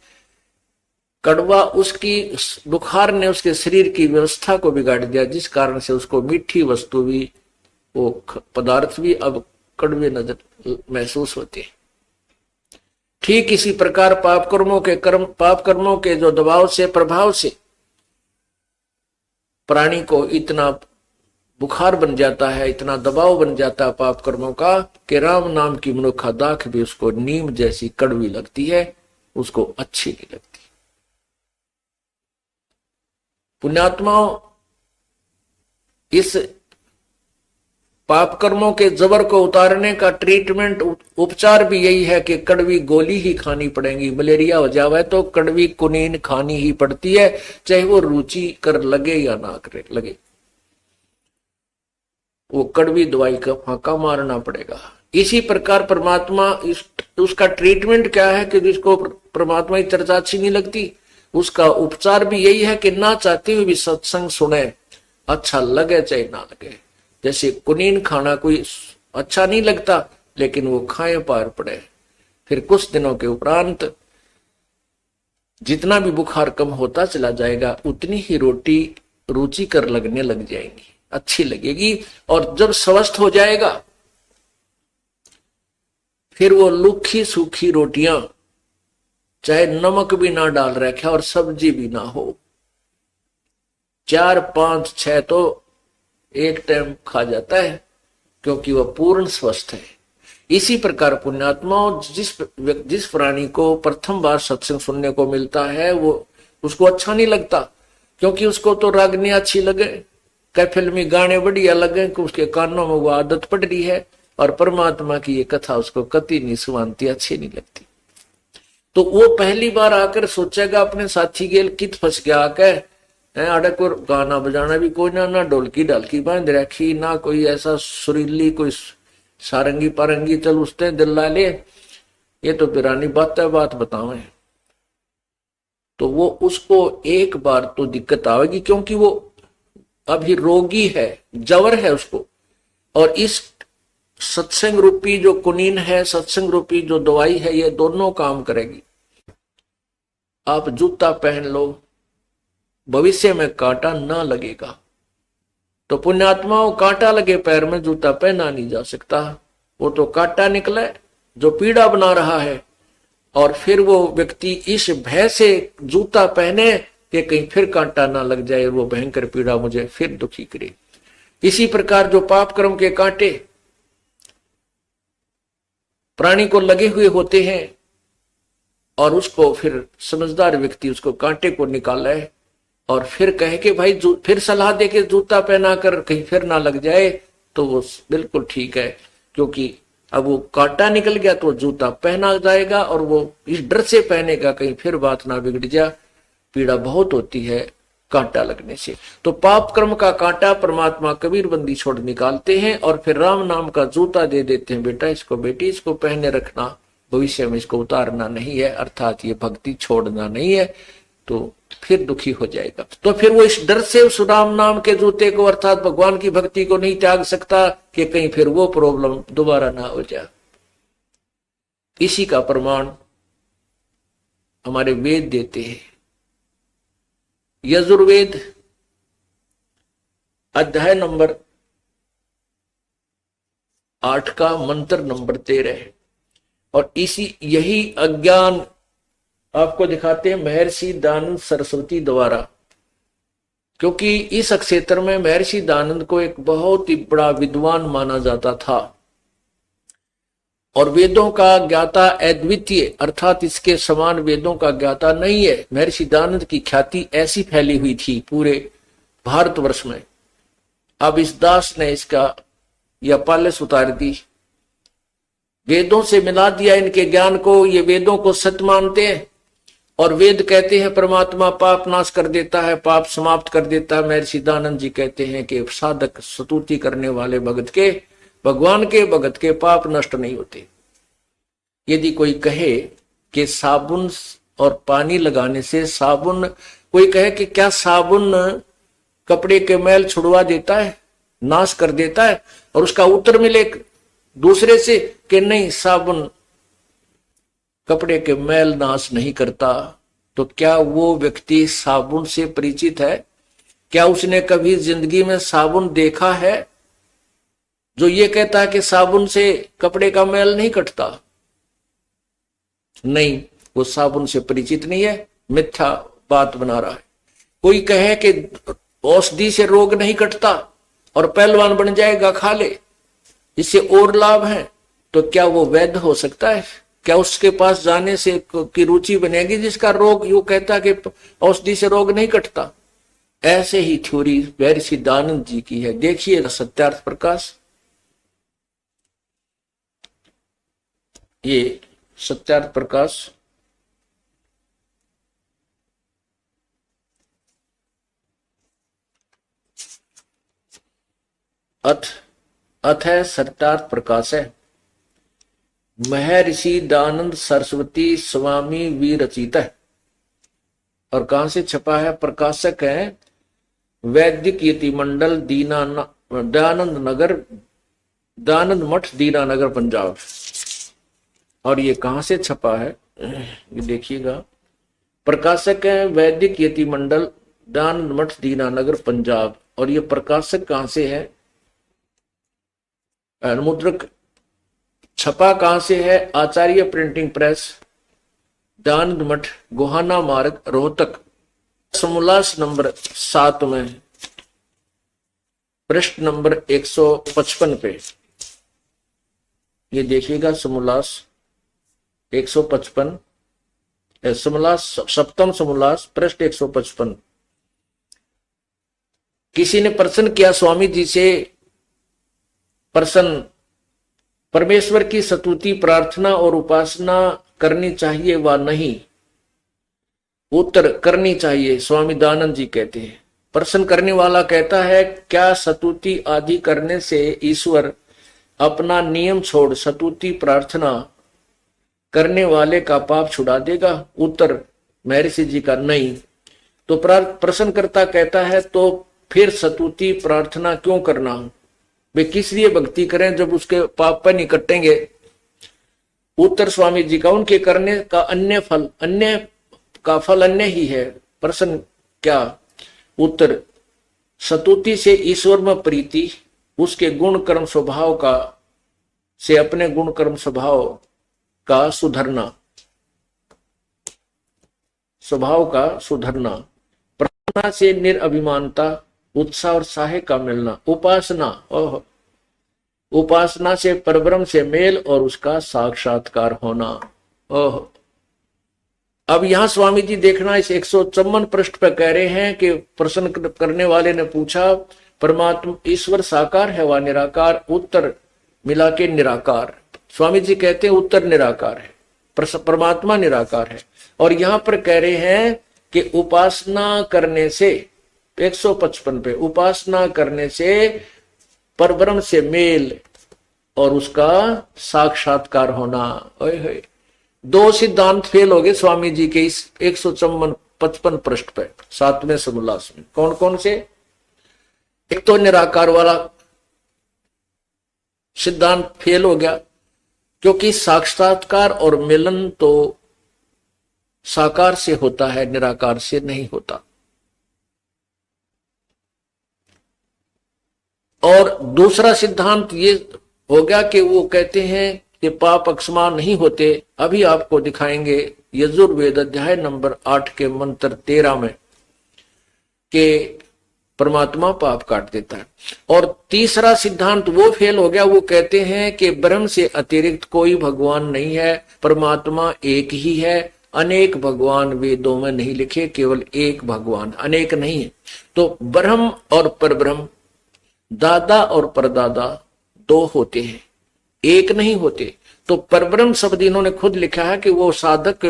कड़वा उसकी बुखार ने उसके शरीर की व्यवस्था को बिगाड़ दिया, जिस कारण से उसको मीठी वस्तु भी, वो पदार्थ भी अब कड़वे नजर महसूस होते हैं। ठीक इसी प्रकार पाप कर्मों के जो दबाव से, प्रभाव से प्राणी को इतना बुखार बन जाता है, इतना दबाव बन जाता है पाप कर्मों का कि राम नाम की मनुखा दाख भी उसको नीम जैसी कड़वी लगती है, उसको अच्छी नहीं लगती। पुण्यात्माओं, इस पाप कर्मों के जबर को उतारने का ट्रीटमेंट, उपचार भी यही है कि कड़वी गोली ही खानी पड़ेगी। मलेरिया हो जावे तो कड़वी कुनीन खानी ही पड़ती है, चाहे वो रुचि कर लगे या ना करे लगे, वो कड़वी दवाई का फांका मारना पड़ेगा। इसी प्रकार परमात्मा, उसका ट्रीटमेंट क्या है कि जिसको परमात्मा की चर्चा अच्छी नहीं लगती, उसका उपचार भी यही है कि ना चाहते हुए भी सत्संग सुने, अच्छा लगे चाहे ना लगे। जैसे कुनीन खाना कोई अच्छा नहीं लगता, लेकिन वो खाए पार पड़े, फिर कुछ दिनों के उपरांत जितना भी बुखार कम होता चला जाएगा, उतनी ही रोटी रुचिकर लगने लग जाएंगी, अच्छी लगेगी। और जब स्वस्थ हो जाएगा, फिर वो लूखी सूखी रोटियां, चाहे नमक भी ना डाल रखा और सब्जी भी ना हो, 4, 5, 6 तो एक टाइम खा जाता है, क्योंकि वह पूर्ण स्वस्थ है। इसी प्रकार पुण्यात्माओं, जिस प्राणी को प्रथम बार सत्संग सुनने को मिलता है, वो उसको अच्छा नहीं लगता, क्योंकि उसको तो रागनी अच्छी लगे, कई फिल्मी गाने बढ़िया लगे, कि उसके कानों में वो आदत पड़ रही है, और परमात्मा की ये कथा उसको कति नहीं सुनाती, अच्छी नहीं लगती। तो वो पहली बार आकर सोचेगा अपने साथी गेल कित फंस गया आके, आड़े को गाना बजाना भी कोई ना ढोलकी ढालकी बांध रखी, ना कोई ऐसा सुरीली कोई सारंगी पारंगी, चल उसने दिल ला ले, ये तो पुरानी बात है, बात बतावे। तो वो उसको एक बार तो दिक्कत आएगी, क्योंकि वो अभी रोगी है, जवर है उसको, और इस सत्संग रूपी जो कुनीन है, सत्संग रूपी जो दवाई है, ये दोनों काम करेगी। आप जूता पहन लो, भविष्य में कांटा ना लगेगा। तो पुण्यात्माओं, कांटा लगे पैर में जूता पहना नहीं जा सकता, वो तो कांटा निकले जो पीड़ा बना रहा है, और फिर वो व्यक्ति इस भय से जूता पहने कि कहीं फिर कांटा ना लग जाए, वो भयंकर पीड़ा मुझे फिर दुखी करे। इसी प्रकार जो पाप कर्म के कांटे प्राणी को लगे हुए होते हैं, और उसको फिर समझदार व्यक्ति उसको कांटे को निकाले और फिर कहे कि भाई फिर सलाह दे के जूता पहना कर कहीं फिर ना लग जाए, तो वो बिल्कुल ठीक है, क्योंकि अब वो कांटा निकल गया तो जूता पहना जाएगा, और वो इस डर से पहनेगा कहीं फिर बात ना बिगड़ जा। पीड़ा बहुत होती है कांटा लगने से। तो पाप कर्म का कांटा परमात्मा कबीर बंदी छोड़ निकालते हैं, और फिर राम नाम का जूता दे देते हैं, बेटा इसको, बेटी इसको पहने रखना, भविष्य में इसको उतारना नहीं है, अर्थात ये भक्ति छोड़ना नहीं है, तो फिर दुखी हो जाएगा। तो फिर वो इस डर से उस राम नाम के जूते को, अर्थात भगवान की भक्ति को नहीं त्याग सकता कि कहीं फिर वो प्रॉब्लम दोबारा ना हो जाए। इसी का प्रमाण हमारे वेद देते हैं। यजुर्वेद अध्याय नंबर 8 का मंत्र नंबर 13, और यही अज्ञान आपको दिखाते हैं महर्षि दानंद सरस्वती द्वारा, क्योंकि इस क्षेत्र में महर्षि दानंद को एक बहुत ही बड़ा विद्वान माना जाता था, और वेदों का ज्ञाता अद्वितीय, अर्थात इसके समान वेदों का ज्ञाता नहीं है। महर्षि दानंद की ख्याति ऐसी फैली हुई थी पूरे भारतवर्ष में। अब इस दास ने इसका यह पालस उतार दी, वेदों से मिला दिया इनके ज्ञान को, ये वेदों को सत्य मानते हैं, और वेद कहते हैं परमात्मा पाप नाश कर देता है, पाप समाप्त कर देता है। महर्षि दयानंद जी कहते हैं कि साधक स्तुति करने वाले भगत के, भगवान के भगत के पाप नष्ट नहीं होते। यदि कोई कहे कि साबुन और पानी लगाने से साबुन, कोई कहे कि क्या साबुन कपड़े के मैल छुड़वा देता है, नाश कर देता है, और उसका उत्तर मिले दूसरे से कि नहीं साबुन कपड़े के मैल नाश नहीं करता, तो क्या वो व्यक्ति साबुन से परिचित है? क्या उसने कभी जिंदगी में साबुन देखा है? जो ये कहता है कि साबुन से कपड़े का मैल नहीं कटता, नहीं, वो साबुन से परिचित नहीं है, मिथ्या बात बना रहा है। कोई कहे कि औषधि से रोग नहीं कटता और पहलवान बन जाएगा, खा ले, इससे और लाभ है, तो क्या वो वैध हो सकता है? क्या उसके पास जाने से की रुचि बनेगी जिसका रोग यूं कहता कि औषधि से रोग नहीं कटता? ऐसे ही थ्योरी महर्षि दयानंद जी की है। देखिए सत्यार्थ प्रकाश, ये सत्यार्थ प्रकाश अथ है, सत्यार्थ प्रकाश है। महर्षि दयानंद सरस्वती स्वामी विरचित है। और कहां से छपा है? प्रकाशक है वैदिक यति मंडल दयानंद नगर, दयानंद मठ, दीनानगर, पंजाब। और ये कहां से छपा है ये देखिएगा, प्रकाशक है वैदिक यति मंडल, दयानंद मठ, दीनानगर, पंजाब। और ये प्रकाशक कहां से है? मुद्रक छपा कहां से है? आचार्य प्रिंटिंग प्रेस, दयानंद मठ, गोहाना मार्ग, रोहतक। समोल्लास नंबर 7 में, पृष्ठ नंबर 155 पे ये देखिएगा। समोल्लास 155, समोल्लास सप्तम समोल्लास, पृष्ठ 155। किसी ने प्रश्न किया स्वामी जी से, प्रश्न, परमेश्वर की स्तुति, प्रार्थना और उपासना करनी चाहिए व नहीं? उत्तर, करनी चाहिए। स्वामी दयानंद जी कहते हैं, प्रश्न करने वाला कहता है क्या स्तुति आदि करने से ईश्वर अपना नियम छोड़ स्तुति प्रार्थना करने वाले का पाप छुड़ा देगा? उत्तर महर्षि जी का नहीं। तो प्रश्नकर्ता कहता है तो फिर स्तुति प्रार्थना क्यों करना? वे किस लिए भक्ति करें जब उसके पाप पर नहीं कटेंगे? उत्तर स्वामी जी का, उनके करने का अन्य फल, अन्य का फल अन्य ही है। प्रश्न क्या? उत्तर, स्तुति से ईश्वर में प्रीति, उसके गुण कर्म स्वभाव का, से अपने गुण कर्म स्वभाव का सुधरना, स्वभाव का सुधरना। प्रार्थना से निरअभिमानता, उत्साह और साहे का मिलना। उपासना, उपासना से परब्रह्म से मेल और उसका साक्षात्कार होना। अब यहां स्वामी जी देखना, इस 154 पृष्ठ पर कह रहे हैं कि प्रश्न करने वाले ने पूछा परमात्मा ईश्वर साकार है व निराकार? उत्तर मिला के निराकार। स्वामी जी कहते हैं उत्तर निराकार है, परमात्मा निराकार है। और यहां पर कह रहे हैं कि उपासना करने से, 155 पे, उपासना करने से परब्रह्म से मेल और उसका साक्षात्कार होना। ओए, 2 सिद्धांत फेल हो गए स्वामी जी के इस 155 पृष्ठ पे, 7वें समोल्लास में। कौन कौन से? एक तो निराकार वाला सिद्धांत फेल हो गया, क्योंकि साक्षात्कार और मिलन तो साकार से होता है, निराकार से नहीं होता। और दूसरा सिद्धांत ये हो गया कि वो कहते हैं कि पाप अक्षमा नहीं होते। अभी आपको दिखाएंगे यजुर्वेद अध्याय नंबर 8 के मंत्र 13 में कि परमात्मा पाप काट देता है। और तीसरा सिद्धांत वो फेल हो गया, वो कहते हैं कि ब्रह्म से अतिरिक्त कोई भगवान नहीं है, परमात्मा एक ही है, अनेक भगवान वेदों में नहीं लिखे, केवल एक भगवान, अनेक नहीं है। तो ब्रह्म और परब्रह्म, दादा और परदादा 2 होते हैं, एक नहीं होते। तो परब्रह्म शब्द इन्होंने खुद लिखा है कि वो साधक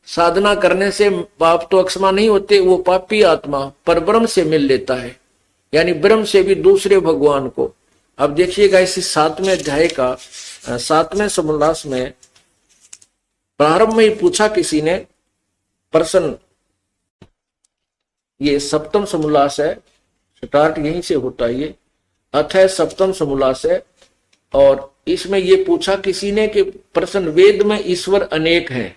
साधना करने से पाप तो अक्षमा नहीं होते, वो पापी आत्मा परब्रह्म से मिल लेता है, यानी ब्रह्म से भी दूसरे भगवान को। अब देखिएगा इसी 7वें अध्याय का 7वें समोल्लास में प्रारंभ में ही पूछा किसी ने प्रश्न, ये सप्तम समोल्लास है, स्टार्ट यहीं से होता है, ये अथय सप्तम समोल्लास है। और इसमें ये पूछा किसी ने कि प्रश्न, वेद में ईश्वर अनेक हैं।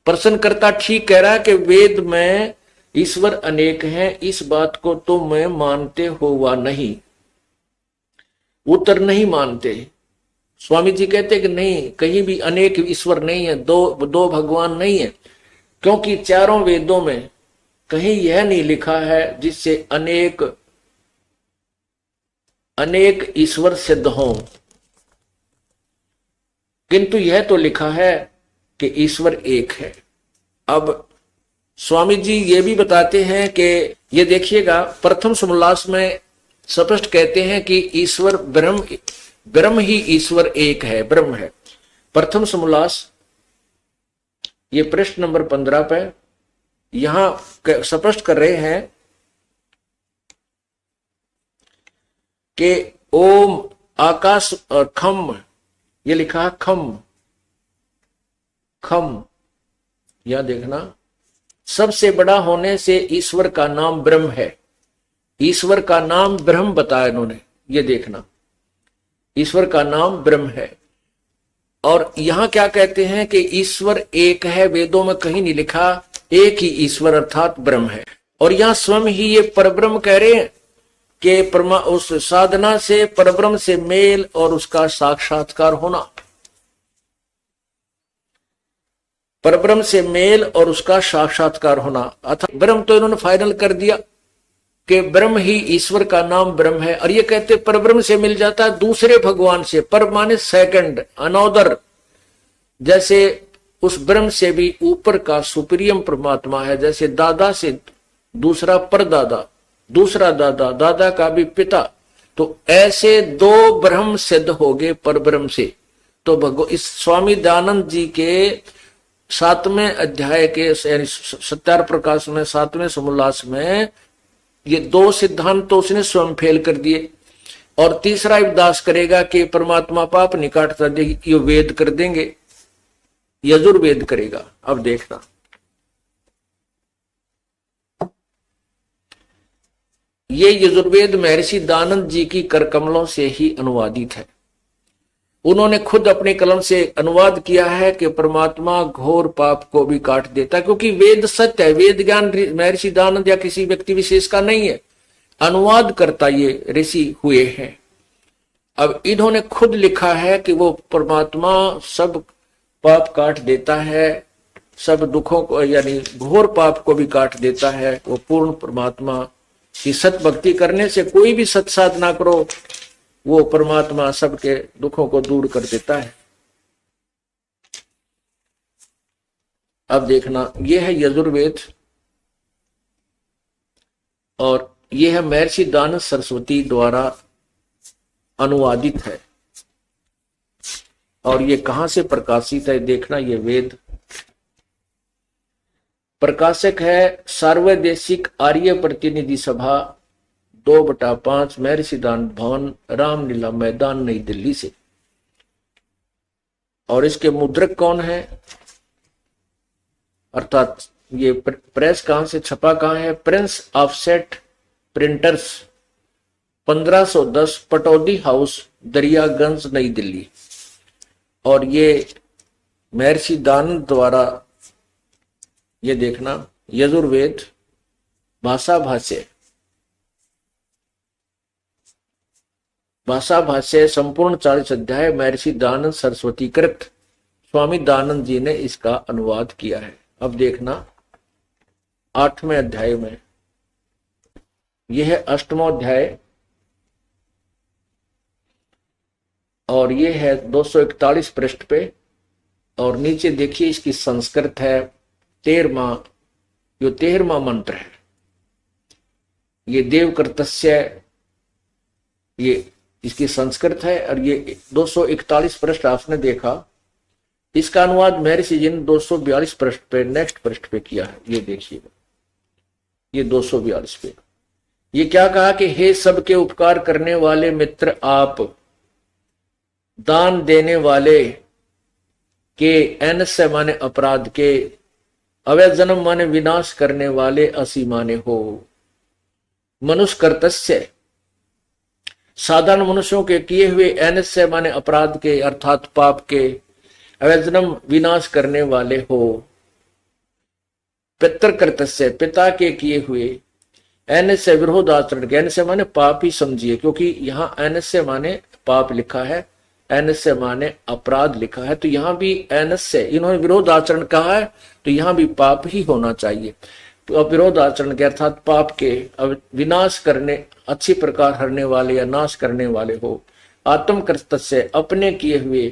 प्रश्नकर्ता ठीक कह रहा है कि वेद में ईश्वर अनेक हैं, इस बात को तुम मानते हो वा नहीं? उत्तर नहीं मानते। स्वामी जी कहते कि नहीं, कहीं भी अनेक ईश्वर नहीं है, दो भगवान नहीं है, क्योंकि चारों वेदों में कहीं यह नहीं लिखा है जिससे अनेक ईश्वर सिद्ध हों, किंतु यह तो लिखा है कि ईश्वर एक है। अब स्वामी जी ये भी बताते हैं कि ये देखिएगा प्रथम समोल्लास में स्पष्ट कहते हैं कि ईश्वर ब्रह्म ही ईश्वर एक है, ब्रह्म है। प्रथम समोल्लास ये प्रश्न नंबर 15 पे यहां स्पष्ट कर रहे हैं कि ओम आकाश खम, ये लिखा है खम, यह देखना, सबसे बड़ा होने से ईश्वर का नाम ब्रह्म है। ईश्वर का नाम ब्रह्म बताया इन्होंने, ये देखना, ईश्वर का नाम ब्रह्म है। और यहां क्या कहते हैं कि ईश्वर एक है, वेदों में कहीं नहीं लिखा एक ही ईश्वर अर्थात ब्रह्म है। और यहां स्वयं ही ये परब्रह्म कह रहे हैं कि उस साधना से परब्रह्म से मेल और उसका साक्षात्कार होना, परब्रह्म से मेल और उसका साक्षात्कार होना, अर्थात ब्रह्म तो इन्होंने फाइनल कर दिया कि ब्रह्म ही ईश्वर का नाम ब्रह्म है। और ये कहते परब्रह्म से मिल जाता है दूसरे भगवान से, पर माने सेकंड, अनोदर, जैसे उस ब्रह्म से भी ऊपर का सुप्रीम परमात्मा है, जैसे दादा से दूसरा परदादा, दूसरा दादा, दादा का भी पिता, तो ऐसे दो ब्रह्म सिद्ध हो गए पर ब्रह्म से। तो इस स्वामी दयानंद जी के 7वें अध्याय के यानी सत्यार प्रकाश में 7वें समोल्लास में ये दो सिद्धांत तो उसने स्वयं फेल कर दिए, और तीसरा उपदास करेगा कि परमात्मा पाप नहीं काटता, ये वेद कर देंगे, यजुर्वेद करेगा। अब देखना, ये यजुर्वेद महर्षि दयानंद जी की कर कमलों से ही अनुवादित है। उन्होंने खुद अपने कलम से अनुवाद किया है कि परमात्मा घोर पाप को भी काट देता, क्योंकि वेद सत्य है, वेद ज्ञान महर्षि दयानंद या किसी व्यक्ति विशेष का नहीं है, अनुवाद करता ये ऋषि हुए हैं। अब इन्होंने खुद लिखा है कि वो परमात्मा सब पाप काट देता है, सब दुखों को यानी घोर पाप को भी काट देता है। वो पूर्ण परमात्मा की सत भक्ति करने से कोई भी सत साधना करो, वो परमात्मा सबके दुखों को दूर कर देता है। अब देखना, ये है यजुर्वेद और ये है महर्षि दयानंद सरस्वती द्वारा अनुवादित है। और ये कहां से प्रकाशित है देखना, ये वेद प्रकाशक है सार्वदेशिक आर्य प्रतिनिधि सभा 2/5 महर्षि दयानंद भवन, रामलीला मैदान, नई दिल्ली से। और इसके मुद्रक कौन है, अर्थात ये प्रेस कहां से छपा कहां है, Prince offset printers 1510 Pataudi house, Daryaganj, नई दिल्ली। और ये महर्षि दयानंद द्वारा, ये देखना, यजुर्वेद भाषा भाष्य संपूर्ण 40 अध्याय महर्षि दयानंद सरस्वती कृत, स्वामी दयानंद जी ने इसका अनुवाद किया है। अब देखना 8वें अध्याय में, यह है 8वां अध्याय और यह है 241 पृष्ठ पे। और नीचे देखिए इसकी संस्कृत है 13वां मंत्र है, ये देवकृतस्य, ये इसकी संस्कृत है। और ये 241 पृष्ठ आपने देखा, इसका अनुवाद महर्षि जी ने 242 पृष्ठ पे, नेक्स्ट पृष्ठ पे किया है। ये देखिएगा, ये 242 पे ये क्या कहा कि हे सबके उपकार करने वाले मित्र आप, दान देने वाले के, एन से माने अपराध के, अवैध जन्म माने विनाश करने वाले, असी माने हो, मनुष्य कर्तस्य साधारण मनुष्यों के किए हुए, एन से माने अपराध के अर्थात पाप के, अवैध जन्म विनाश करने वाले हो, पितृकृतस्य पिता के किए हुए, एन से विरोध आचरण के, एन से माने पाप ही समझिए, क्योंकि यहाँ एन से माने पाप लिखा है, एन से माने अपराध लिखा है, तो यहां भी एन से इन्होंने विरोध आचरण कहा है, तो यहां भी पाप ही होना चाहिए। तो अब विरोध आचरण के अर्थात पाप के, अब विनाश करने, अच्छी प्रकार हरने वाले या नाश करने वाले हो, आत्मकृत से अपने किए हुए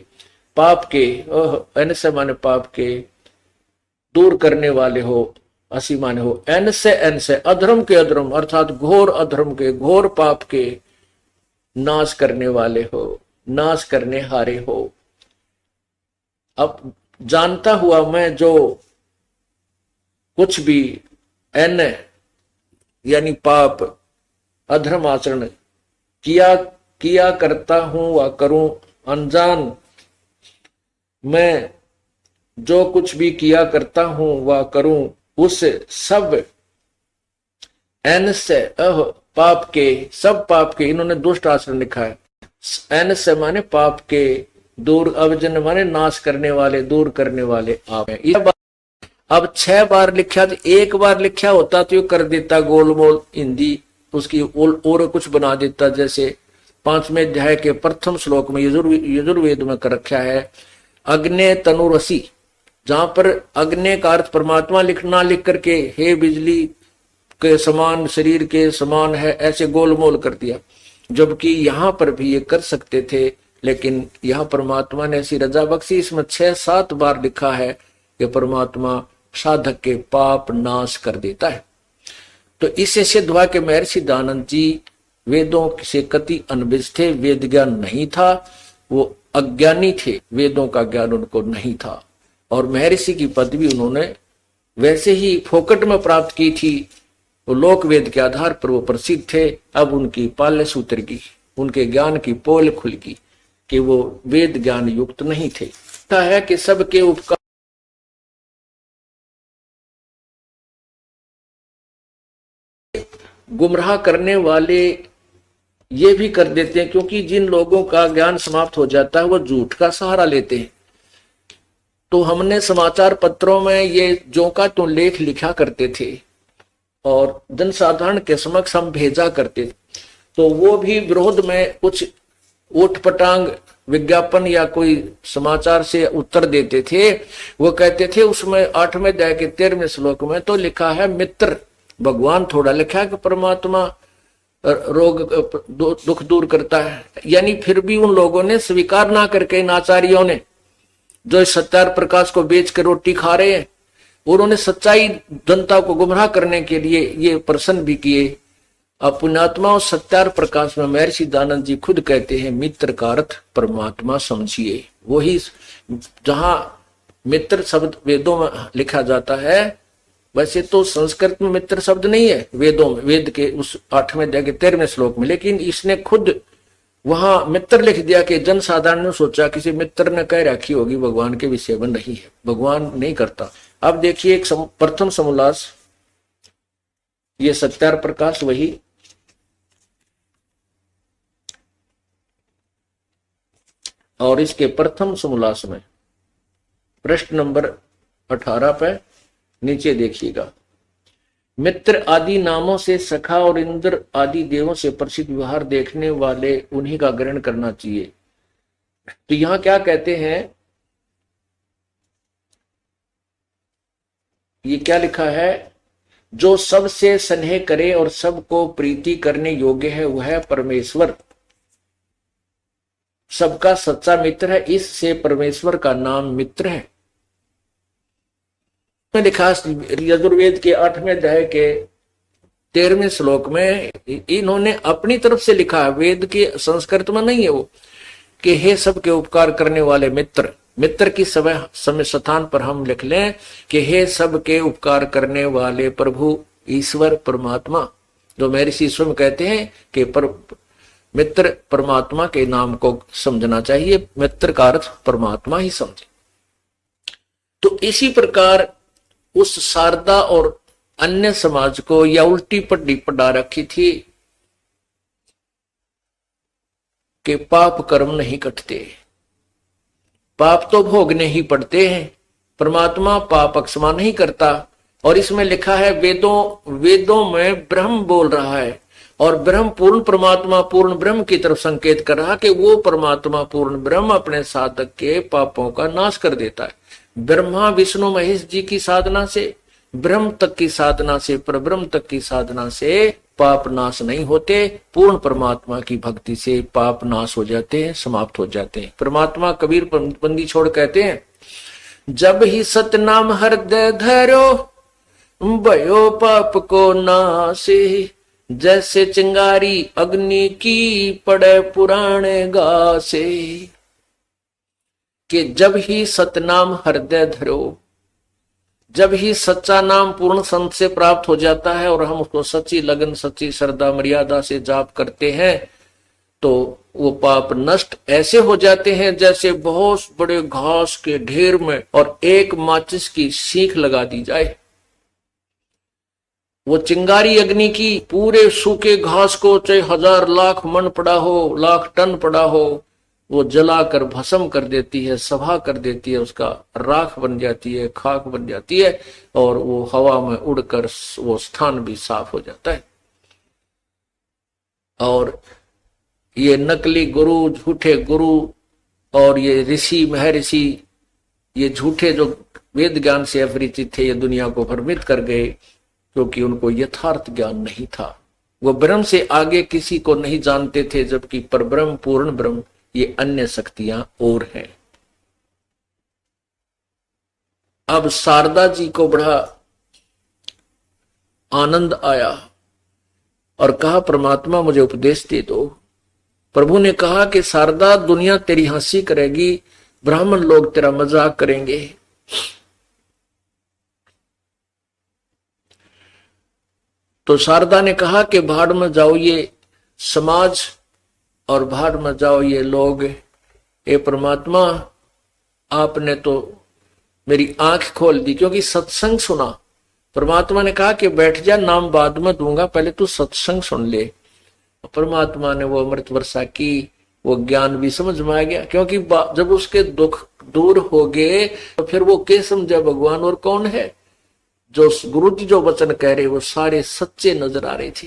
पाप के, एन से माने पाप के दूर करने वाले हो, असी माने हो, एन से अधर्म के, अधर्म अर्थात घोर अधर्म के, घोर पाप के नाश करने वाले हो, नाश करने हारे हो। अब जानता हुआ मैं जो कुछ भी एन यानी पाप अधर्म आचरण किया करता हूं व करूं, अनजान मैं जो कुछ भी किया करता हूं व करूं, उस सब एन से पाप के, सब पाप के, इन्होंने दुष्ट आचरण लिखा है, एन से माने पाप के दूर, अवजन माने नाश करने वाले, दूर करने वाले आप हैं। अब 6 बार लिखा, तो 1 बार लिखा होता तो ये कर देता गोलमोल हिंदी, उसकी और कुछ बना देता। जैसे 5वें अध्याय के प्रथम श्लोक में यजुर्वेद में कर रखा है अग्ने तनुरसी, जहां पर अग्नि का अर्थ परमात्मा लिखना, लिख करके हे बिजली के समान, शरीर के समान है, ऐसे गोलमोल कर दिया। जबकि यहां पर भी ये कर सकते थे, लेकिन यहां परमात्मा ने ऐसी रजा बख्शी, इसमें 6-7 बार लिखा है कि परमात्मा साधक के पाप नाश कर देता है। तो इससे सिद्ध हुआ कि महर्षि दयानंद जी वेदों से कति अनभिज्ञ थे, वेद ज्ञान नहीं था, वो अज्ञानी थे, वेदों का ज्ञान उनको नहीं था, और महर्षि की पदवी उन्होंने वैसे ही फोकट में प्राप्त की थी। वो लोक वेद के आधार पर वो प्रसिद्ध थे। अब उनकी पाल्य सूत्र की, उनके ज्ञान की पोल खुल गई कि वो वेद ज्ञान युक्त नहीं थे। है कि सबके उपकार गुमराह करने वाले ये भी कर देते हैं, क्योंकि जिन लोगों का ज्ञान समाप्त हो जाता है वो झूठ का सहारा लेते हैं। तो हमने समाचार पत्रों में ये जो का तो लेख लिखा करते थे और जनसाधारण के समक्ष हम भेजा करते थे, तो वो भी विरोध में कुछ उठपटांग विज्ञापन या कोई समाचार से उत्तर देते थे। वो कहते थे उसमें 8वें अध्याय के 13वें श्लोक में तो लिखा है मित्र भगवान, थोड़ा लिखा है कि परमात्मा रोग दुख दूर करता है। यानी फिर भी उन लोगों ने स्वीकार ना करके, इन आचार्यों ने जो सत्यार प्रकाश को बेच के रोटी खा रहे हैं, उन्होंने सच्चाई जनता को गुमराह करने के लिए ये प्रश्न भी किए। अब पुण्यात्मा और सत्यार प्रकाश में महर्षि दयानंद जी खुद कहते हैं मित्र का अर्थ परमात्मा समझिए। वही जहां मित्र शब्द वेदों में लिखा जाता है, वैसे तो संस्कृत में मित्र शब्द नहीं है वेदों में, वेद के उस 8वें अध्याय के 13वें श्लोक में, लेकिन इसने खुद वहां मित्र लिख दिया कि जनसाधारण ने सोचा किसी मित्र ने कह रखी होगी भगवान के विषय में, नहीं है, भगवान नहीं करता। अब देखिए एक प्रथम समोल्लास, ये सत्यार प्रकाश वही, और इसके प्रथम समोल्लास में पृष्ठ नंबर 18 पे नीचे देखिएगा, मित्र आदि नामों से सखा और इंद्र आदि देवों से प्रसिद्ध व्यवहार देखने वाले उन्हीं का ग्रहण करना चाहिए। तो यहां क्या कहते हैं, ये क्या लिखा है, जो सबसे स्नेह करे और सबको प्रीति करने योग्य है वह परमेश्वर सबका सच्चा मित्र है, इससे परमेश्वर का नाम मित्र है। में लिखा यजुर्वेद के 8वें अध्याय के 13वें श्लोक में इन्होंने अपनी तरफ से लिखा है, वेद के संस्कृत में नहीं है वो, कि हे सबके उपकार करने वाले मित्र, मित्र की समय स्थान पर हम लिख लें कि हे सबके उपकार करने वाले प्रभु ईश्वर परमात्मा, जो महर्षि स्वयं कहते हैं कि मित्र परमात्मा के नाम को समझना चाहिए, मित्र का अर्थ परमात्मा ही समझे। तो इसी प्रकार उस शारदा और अन्य समाज को या उल्टी पट्टी पढ़ा रखी थी कि पाप कर्म नहीं कटते, पाप तो भोगने ही पड़ते हैं, परमात्मा पाप अक्षमा नहीं करता। और इसमें लिखा है वेदों में ब्रह्म बोल रहा है और ब्रह्म पूर्ण परमात्मा पूर्ण ब्रह्म की तरफ संकेत कर रहा कि वो परमात्मा पूर्ण ब्रह्म अपने साधक के पापों का नाश कर देता है। ब्रह्मा विष्णु महेश जी की साधना से, ब्रह्म तक की साधना से, परब्रह्म तक की साधना से पाप नाश नहीं होते, पूर्ण परमात्मा की भक्ति से पाप नाश हो जाते हैं, समाप्त हो जाते हैं। परमात्मा कबीर बंदी छोड़ कहते हैं, जब ही सतनाम हृदय धरो भयो पाप को नासे, जैसे चिंगारी अग्नि की पड़े पुराने घासे। कि जब ही सतनाम हृदय धरो, जब ही सच्चा नाम पूर्ण संत से प्राप्त हो जाता है और हम उसको सच्ची लगन सच्ची श्रद्धा मर्यादा से जाप करते हैं, तो वो पाप नष्ट ऐसे हो जाते हैं जैसे बहुत बड़े घास के ढेर में और एक माचिस की सीख लगा दी जाए। वो चिंगारी अग्नि की पूरे सूखे घास को चाहे 1000 लाख मन पड़ा हो, लाख टन पड़ा हो, वो जलाकर भस्म कर देती है, सभा कर देती है, उसका राख बन जाती है, खाक बन जाती है और वो हवा में उड़कर वो स्थान भी साफ हो जाता है। और ये नकली गुरु, झूठे गुरु और ये ऋषि महर्षि, ये झूठे जो वेद ज्ञान से अपरिचित थे, ये दुनिया को भ्रमित कर गए क्योंकि उनको यथार्थ ज्ञान नहीं था। वो ब्रह्म से आगे किसी को नहीं जानते थे, जबकि परब्रह्म पूर्ण ब्रह्म ये अन्य शक्तियां और हैं। अब शारदा जी को बड़ा आनंद आया और कहा, परमात्मा मुझे उपदेश दे दो। प्रभु ने कहा कि शारदा, दुनिया तेरी हंसी करेगी, ब्राह्मण लोग तेरा मजाक करेंगे। तो शारदा ने कहा कि भाड़ में जाओ ये समाज और भाड़ में जाओ ये लोग। ये परमात्मा, आपने तो मेरी आंख खोल दी, क्योंकि सत्संग सुना। परमात्मा ने कहा कि बैठ जा, नाम बाद में दूंगा, पहले तू सत्संग सुन ले। परमात्मा ने वो अमृत वर्षा की, वो ज्ञान भी समझ में आ गया, क्योंकि जब उसके दुख दूर हो गए तो फिर वो क्या समझा भगवान और कौन है। जो गुरु जी जो वचन कह रहे वो सारे सच्चे नजर आ रहे थे।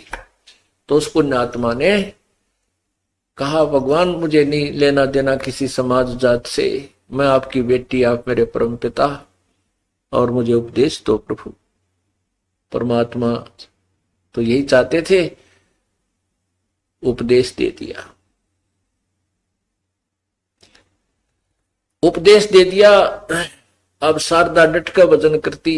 तो उस पुण्यात्मा ने कहा, भगवान मुझे नहीं लेना देना किसी समाज जात से, मैं आपकी बेटी, आप मेरे परम पिता, और मुझे उपदेश दो प्रभु। परमात्मा तो यही चाहते थे, उपदेश दे दिया। उपदेश दे दिया। अब शारदा डट कर भजन करती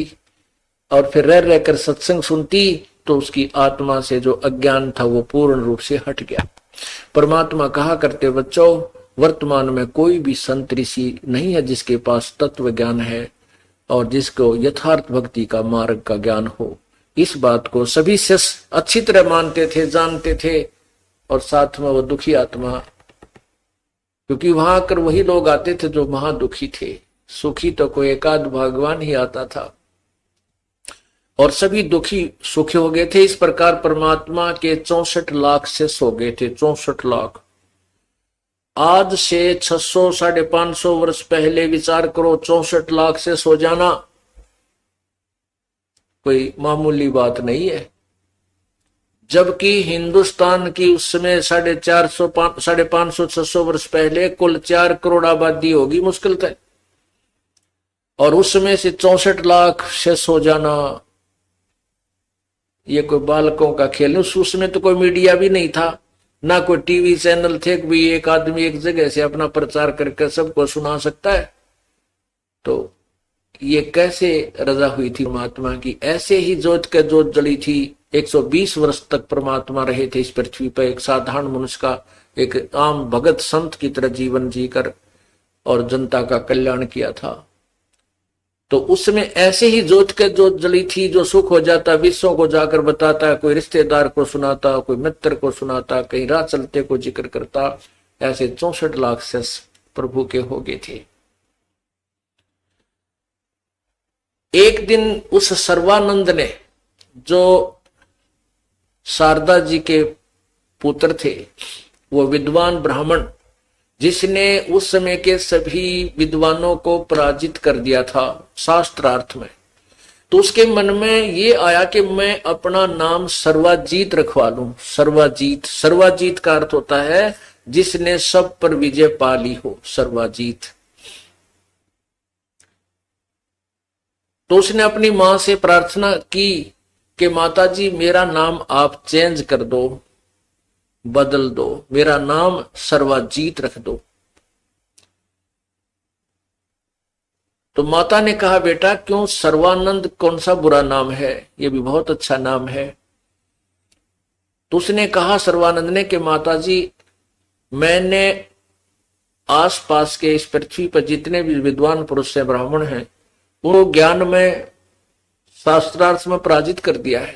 और फिर रह रहकर सत्संग सुनती तो उसकी आत्मा से जो अज्ञान था वो पूर्ण रूप से हट गया। परमात्मा कहा करते, बच्चों, वर्तमान में कोई भी संत ऋषि नहीं है जिसके पास तत्व ज्ञान है और जिसको यथार्थ भक्ति का मार्ग का ज्ञान हो। इस बात को सभी शिष्य अच्छी तरह मानते थे, जानते थे। और साथ में वो दुखी आत्मा, क्योंकि वहां आकर वही लोग आते थे जो महादुखी थे, सुखी तो कोई एकाध भगवान ही आता था, और सभी दुखी सुखी हो गए थे। इस प्रकार परमात्मा के 64 लाख शिष्य हो गए थे। 64 लाख। आज से 600 550 वर्ष पहले विचार करो, 64 लाख शिष्य हो जाना कोई मामूली बात नहीं है। जबकि हिंदुस्तान की उस समय 450 550 600 वर्ष पहले कुल 4 करोड़ आबादी होगी मुश्किल तक, और उस समय से 64 लाख शिष्य हो जाना ये कोई बालकों का खेल नहीं। उसमें तो कोई मीडिया भी नहीं था, ना कोई टीवी चैनल थे कि एक आदमी एक जगह से अपना प्रचार करके सबको सुना सकता है। तो ये कैसे रजा हुई थी परमात्मा की। ऐसे ही जोत के जोत जली थी। 120 वर्ष तक परमात्मा रहे थे इस पृथ्वी पर, एक साधारण मनुष्य का, एक आम भगत संत की तरह जीवन जीकर, और जनता का कल्याण किया था। तो उसमें ऐसे ही जोत के जोत जली थी, जो सुख हो जाता विश्वों को जाकर बताता, कोई रिश्तेदार को सुनाता, कोई मित्र को सुनाता, कहीं राह चलते को जिक्र करता। ऐसे 64 लाख से प्रभु के हो गए थे। एक दिन उस सर्वानंद ने, जो शारदा जी के पुत्र थे, वो विद्वान ब्राह्मण जिसने उस समय के सभी विद्वानों को पराजित कर दिया था शास्त्रार्थ में, तो उसके मन में ये आया कि मैं अपना नाम सर्वाजीत रखवा लूं। सर्वाजीत, सर्वाजीत का अर्थ होता है जिसने सब पर विजय पा ली हो, सर्वाजीत। तो उसने अपनी मां से प्रार्थना की कि माताजी मेरा नाम आप चेंज कर दो, बदल दो, मेरा नाम सर्वाजीत रख दो। तो माता ने कहा बेटा क्यों, सर्वानंद कौन सा बुरा नाम है, ये भी बहुत अच्छा नाम है। तो उसने कहा सर्वानंद ने कि माताजी मैंने आसपास के इस पृथ्वी पर जितने भी विद्वान पुरुष हैं, ब्राह्मण हैं, वो ज्ञान में शास्त्रार्थ में पराजित कर दिया है,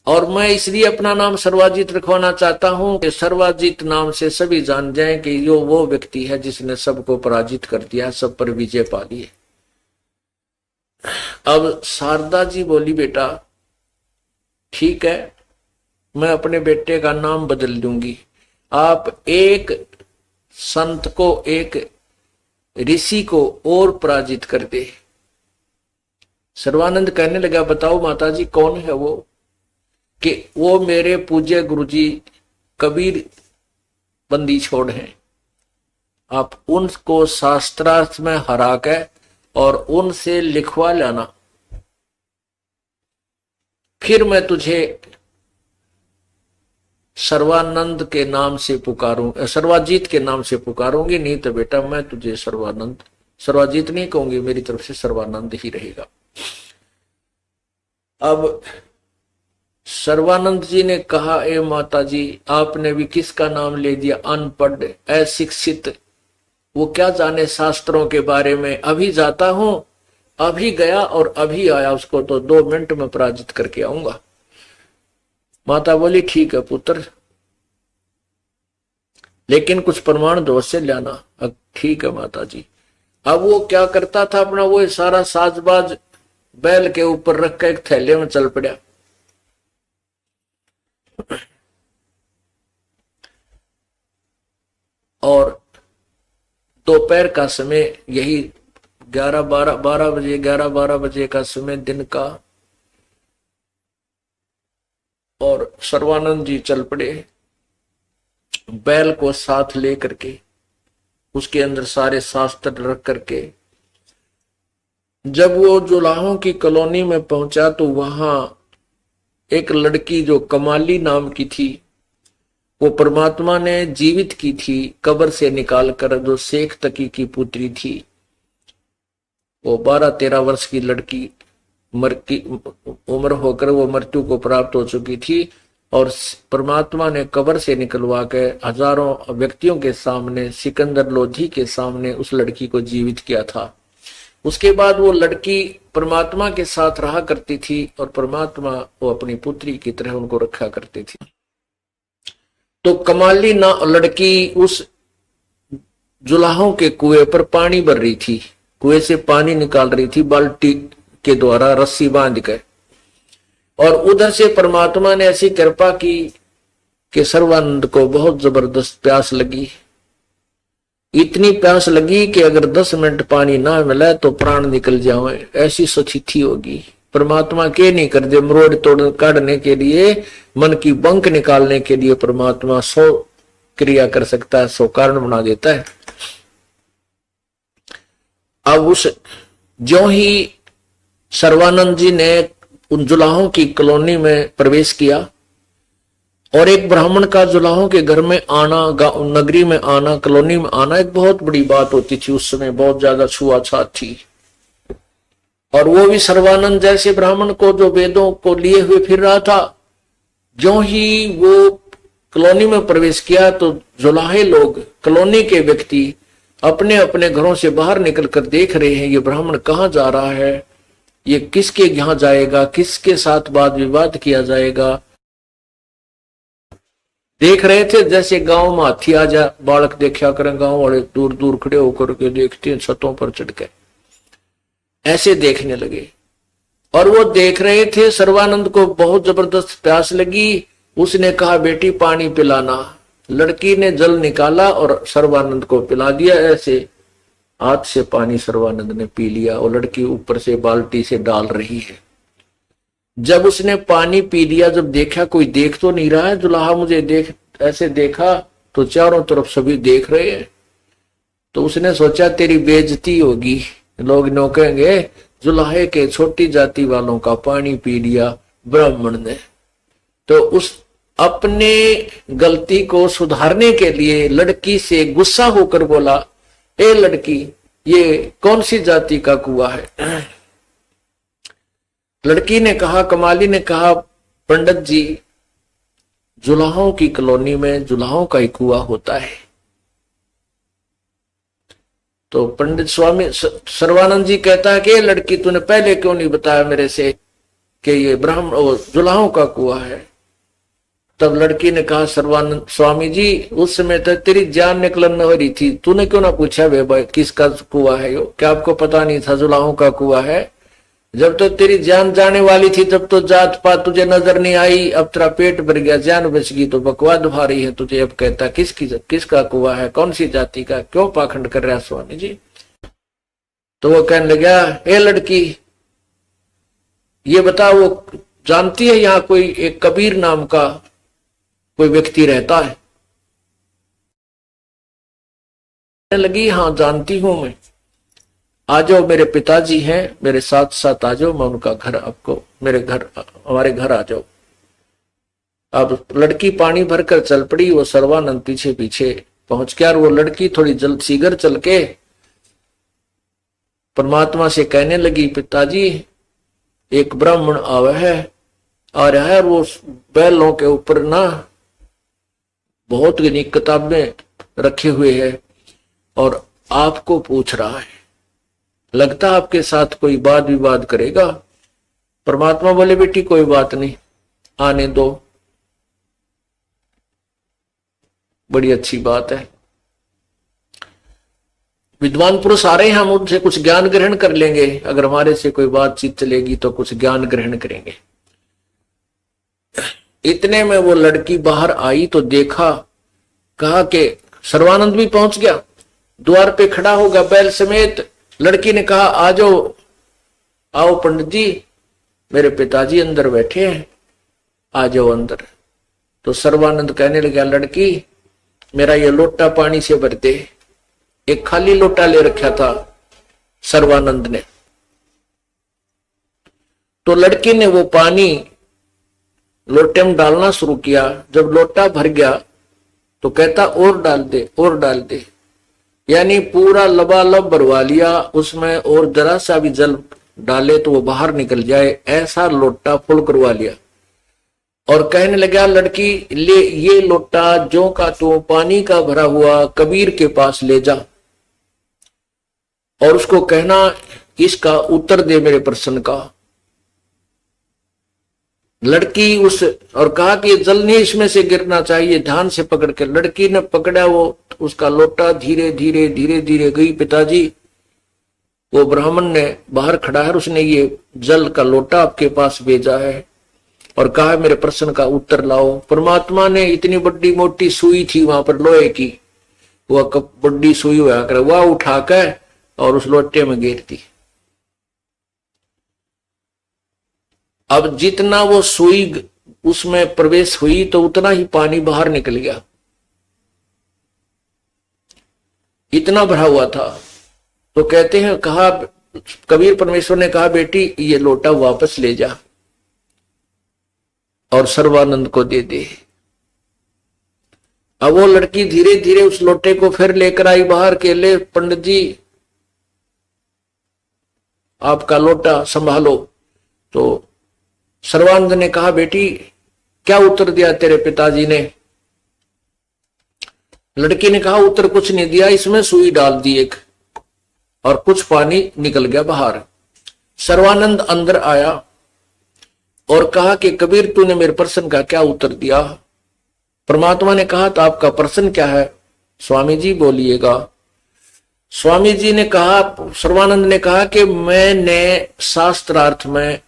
और मैं इसलिए अपना नाम सर्वाजीत रखवाना चाहता हूं कि सर्वाजीत नाम से सभी जान जाएं कि यो वो व्यक्ति है जिसने सबको पराजित कर दिया, सब पर विजय पा ली है। अब शारदा जी बोली बेटा ठीक है, मैं अपने बेटे का नाम बदल दूंगी। आप एक संत को, एक ऋषि को और पराजित कर दे। सर्वानंद कहने लगा बताओ माताजी कौन है वो? कि वो मेरे पूज्य गुरुजी कबीर बंदी छोड़ हैं, आप उनको शास्त्रार्थ में हरा के और उनसे लिखवा लाना, फिर मैं तुझे सर्वानंद के नाम से पुकारूं, सर्वाजीत के नाम से पुकारूंगी, नहीं तो बेटा मैं तुझे सर्वानंद, सर्वाजीत नहीं कहूंगी, मेरी तरफ से सर्वानंद ही रहेगा। अब सर्वानंद जी ने कहा ए माता जी आपने भी किसका नाम ले दिया, अनपढ़ अशिक्षित, वो क्या जाने शास्त्रों के बारे में। अभी जाता हूं, अभी गया और अभी आया, उसको तो 2 मिनट में पराजित करके आऊंगा। माता बोली ठीक है पुत्र, लेकिन कुछ प्रमाण दो से लाना। ठीक है माता जी। अब वो क्या करता था, अपना वो सारा साजबाज बैल के ऊपर रख कर एक थैले में चल पड़ा। और दोपहर का समय, यही 11-12 बजे का समय दिन का, और सर्वानंद जी चल पड़े बैल को साथ ले करके, उसके अंदर सारे शास्त्र रख करके। जब वो जुलाहों की कॉलोनी में पहुंचा तो वहां एक लड़की जो कमाली नाम की थी, वो परमात्मा ने जीवित की थी कब्र से निकालकर, जो शेख तकी की पुत्री थी। वो 12-13 वर्ष की लड़की उम्र होकर वो मृत्यु को प्राप्त हो चुकी थी, और परमात्मा ने कब्र से निकलवा के हजारों व्यक्तियों के सामने, सिकंदर लोधी के सामने उस लड़की को जीवित किया था। उसके बाद वो लड़की परमात्मा के साथ रहा करती थी, और परमात्मा वो अपनी पुत्री की तरह उनको रखा करती थी। तो कमाली ना लड़की उस जुलाहों के कुएं पर पानी भर रही थी, कुएं से पानी निकाल रही थी बाल्टी के द्वारा रस्सी बांध कर, और उधर से परमात्मा ने ऐसी कृपा की कि सर्वानंद को बहुत जबरदस्त प्यास लगी। इतनी प्यास लगी कि अगर 10 मिनट पानी ना मिला तो प्राण निकल जाए, ऐसी स्थिति होगी। परमात्मा के नहीं कर दे, मरोड़ तोड़ काटने के लिए, मन की बंक निकालने के लिए परमात्मा 100 क्रिया कर सकता है, 100 कारण बना देता है। अब उस जो ही सर्वानंद जी ने उन जुलाहों की कॉलोनी में प्रवेश किया, और एक ब्राह्मण का जुलाहों के घर में आना, नगरी में आना, कॉलोनी में आना एक बहुत बड़ी बात होती थी। उस समय बहुत ज्यादा छुआछात थी, और वो भी सर्वानंद जैसे ब्राह्मण को जो वेदों को लिए हुए फिर रहा था। जो ही वो कॉलोनी में प्रवेश किया तो जुलाहे लोग, कॉलोनी के व्यक्ति अपने अपने घरों से बाहर निकल कर देख रहे हैं ये ब्राह्मण कहाँ जा रहा है, ये किसके यहाँ जाएगा, किसके साथ वाद विवाद किया जाएगा। देख रहे थे जैसे गांव में हाथी आ जा, बालक देखा करें, गांव वाले दूर दूर खड़े होकर के देखते हैं छतों पर चढ़ के, ऐसे देखने लगे। और वो देख रहे थे, सर्वानंद को बहुत जबरदस्त प्यास लगी। उसने कहा बेटी पानी पिलाना। लड़की ने जल निकाला और सर्वानंद को पिला दिया। ऐसे हाथ से पानी सर्वानंद ने पी लिया और लड़की ऊपर से बाल्टी से डाल रही है। जब उसने पानी पी लिया, जब देखा कोई देख तो नहीं रहा है, दुल्हा मुझे देख, ऐसे देखा तो चारों तरफ सभी देख रहे हैं। तो उसने सोचा तेरी बेइज्जती होगी, लोग नो कहेंगे जुल्हे के छोटी जाति वालों का पानी पी लिया ब्राह्मण ने। तो उस अपने गलती को सुधारने के लिए लड़की से गुस्सा होकर बोला, ए लड़की ये कौन सी जाति का कुआं है। लड़की ने कहा, कमाली ने कहा, पंडित जी जुल्हों की कॉलोनी में जुल्हों का ही कुआं होता है। तो पंडित स्वामी सर्वानंद जी कहता है कि लड़की तूने पहले क्यों नहीं बताया मेरे से कि ये ब्राह्मण जुल्हों का कुआं है। तब लड़की ने कहा, सर्वानंद स्वामी जी उस समय तक तेरी जान निकलन हो रही थी, तूने क्यों ना पूछा वे भाई किसका कुआं है यो, क्या आपको पता नहीं था जुल्हों का कुआं है। जब तो तेरी जान जाने वाली थी तब तो जात पात तुझे नजर नहीं आई, अब तेरा पेट भर गया, जान बच गई तो बकवाद भारी है तुझे। अब कहता किसका कुआं है, कौन सी जाति का, क्यों पाखंड कर रहा है स्वामी जी। तो वो कहने लगा, ए लड़की ये बता वो जानती है यहाँ कोई एक कबीर नाम का कोई व्यक्ति रहता है। लगी हाँ जानती हूं मैं, आ जाओ मेरे पिताजी हैं, मेरे साथ साथ आ जाओ, मैं उनका घर आपको मेरे घर हमारे घर आ जाओ। अब लड़की पानी भरकर चल पड़ी, वो सर्वानंद पीछे पीछे पहुंच गया। और वो लड़की थोड़ी जल्द सीगर चल के परमात्मा से कहने लगी, पिताजी एक ब्राह्मण आवे है आ रहा है, वो बैलों के ऊपर ना बहुत घनी किताबें रखे हुए है और आपको पूछ रहा है, लगता आपके साथ कोई वाद विवाद करेगा। परमात्मा बोले बेटी कोई बात नहीं, आने दो, बड़ी अच्छी बात है। विद्वान पुरुष आ रहे हैं, हम उनसे कुछ ज्ञान ग्रहण कर लेंगे, अगर हमारे से कोई बातचीत चलेगी तो कुछ ज्ञान ग्रहण करेंगे। इतने में वो लड़की बाहर आई तो देखा, कहा कि सर्वानंद भी पहुंच गया, द्वार पे खड़ा होगा बैल समेत। लड़की ने कहा, आ जाओ, आओ पंडित जी, मेरे पिताजी अंदर बैठे हैं, आ जाओ अंदर। तो सर्वानंद कहने लगा, लड़की मेरा ये लोटा पानी से भर दे। एक खाली लोटा ले रखा था सर्वानंद ने। तो लड़की ने वो पानी लोटे में डालना शुरू किया। जब लोटा भर गया तो कहता और डाल दे, और डाल दे, यानी पूरा लबालब भरवा लिया उसमें, और जरा सा भी जल डाले तो वो बाहर निकल जाए, ऐसा लोटा फुल करवा लिया। और कहने लगा, लड़की ले ये लोटा जो का तो पानी का भरा हुआ कबीर के पास ले जा और उसको कहना इसका उत्तर दे मेरे प्रश्न का। लड़की उस और कहा कि जल नहीं इसमें से गिरना चाहिए, ध्यान से पकड़ के। लड़की ने पकड़ा वो उसका लोटा, धीरे धीरे धीरे धीरे गई। पिताजी वो ब्राह्मण ने बाहर खड़ा है, उसने ये जल का लोटा आपके पास भेजा है और कहा मेरे प्रश्न का उत्तर लाओ। परमात्मा ने इतनी बड़ी मोटी सुई थी वहां पर लोहे की, वह बड़ी सुई हुआ कर वह उठाकर और उस लोटे में गिर दी। अब जितना वो सुई उसमें प्रवेश हुई तो उतना ही पानी बाहर निकल गया, इतना भरा हुआ था। तो कहते हैं, कहा कबीर परमेश्वर ने कहा, बेटी ये लोटा वापस ले जा और सर्वानंद को दे दे। अब वो लड़की धीरे धीरे उस लोटे को फिर लेकर आई बाहर के लिए, पंडित जी आपका लोटा संभालो। तो सर्वानंद ने कहा, बेटी क्या उत्तर दिया तेरे पिताजी ने। लड़की ने कहा उत्तर कुछ नहीं दिया, इसमें सुई डाल दी एक, और कुछ पानी निकल गया बाहर। सर्वानंद अंदर आया और कहा कि कबीर तूने मेरे प्रश्न का क्या उत्तर दिया? परमात्मा ने कहा तो आपका प्रश्न क्या है? स्वामी जी बोलिएगा। स्वामी जी ने कहा, सर्वानंद ने कहा कि मैंने शास्त्रार्थ में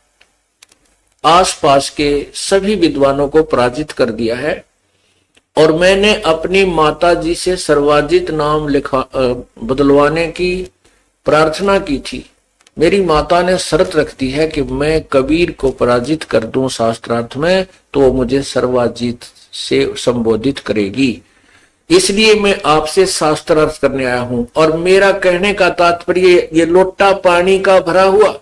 आसपास के सभी विद्वानों को पराजित कर दिया है और मैंने अपनी माता जी से सर्वाजित नाम बदलवाने की प्रार्थना की थी। मेरी माता ने शर्त रख दी है कि मैं कबीर को पराजित कर दूं शास्त्रार्थ में तो वो मुझे सर्वाजित से संबोधित करेगी, इसलिए मैं आपसे शास्त्रार्थ करने आया हूं। और मेरा कहने का तात्पर्य ये लोटा पानी का भरा हुआ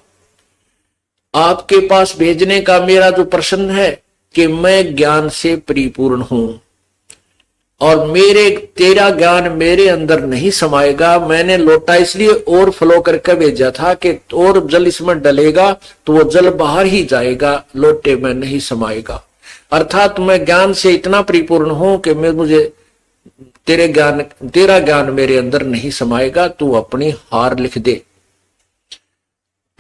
आपके पास भेजने का मेरा जो प्रश्न है कि मैं ज्ञान से परिपूर्ण हूं और तेरा ज्ञान मेरे अंदर नहीं समाएगा। मैंने लोटा इसलिए और फ्लो करके भेजा था कि और जल इसमें डलेगा तो वो जल बाहर ही जाएगा, लोटे में नहीं समाएगा। अर्थात मैं ज्ञान से इतना परिपूर्ण हूं कि मुझे तेरा ज्ञान मेरे अंदर नहीं समाएगा, तू अपनी हार लिख दे।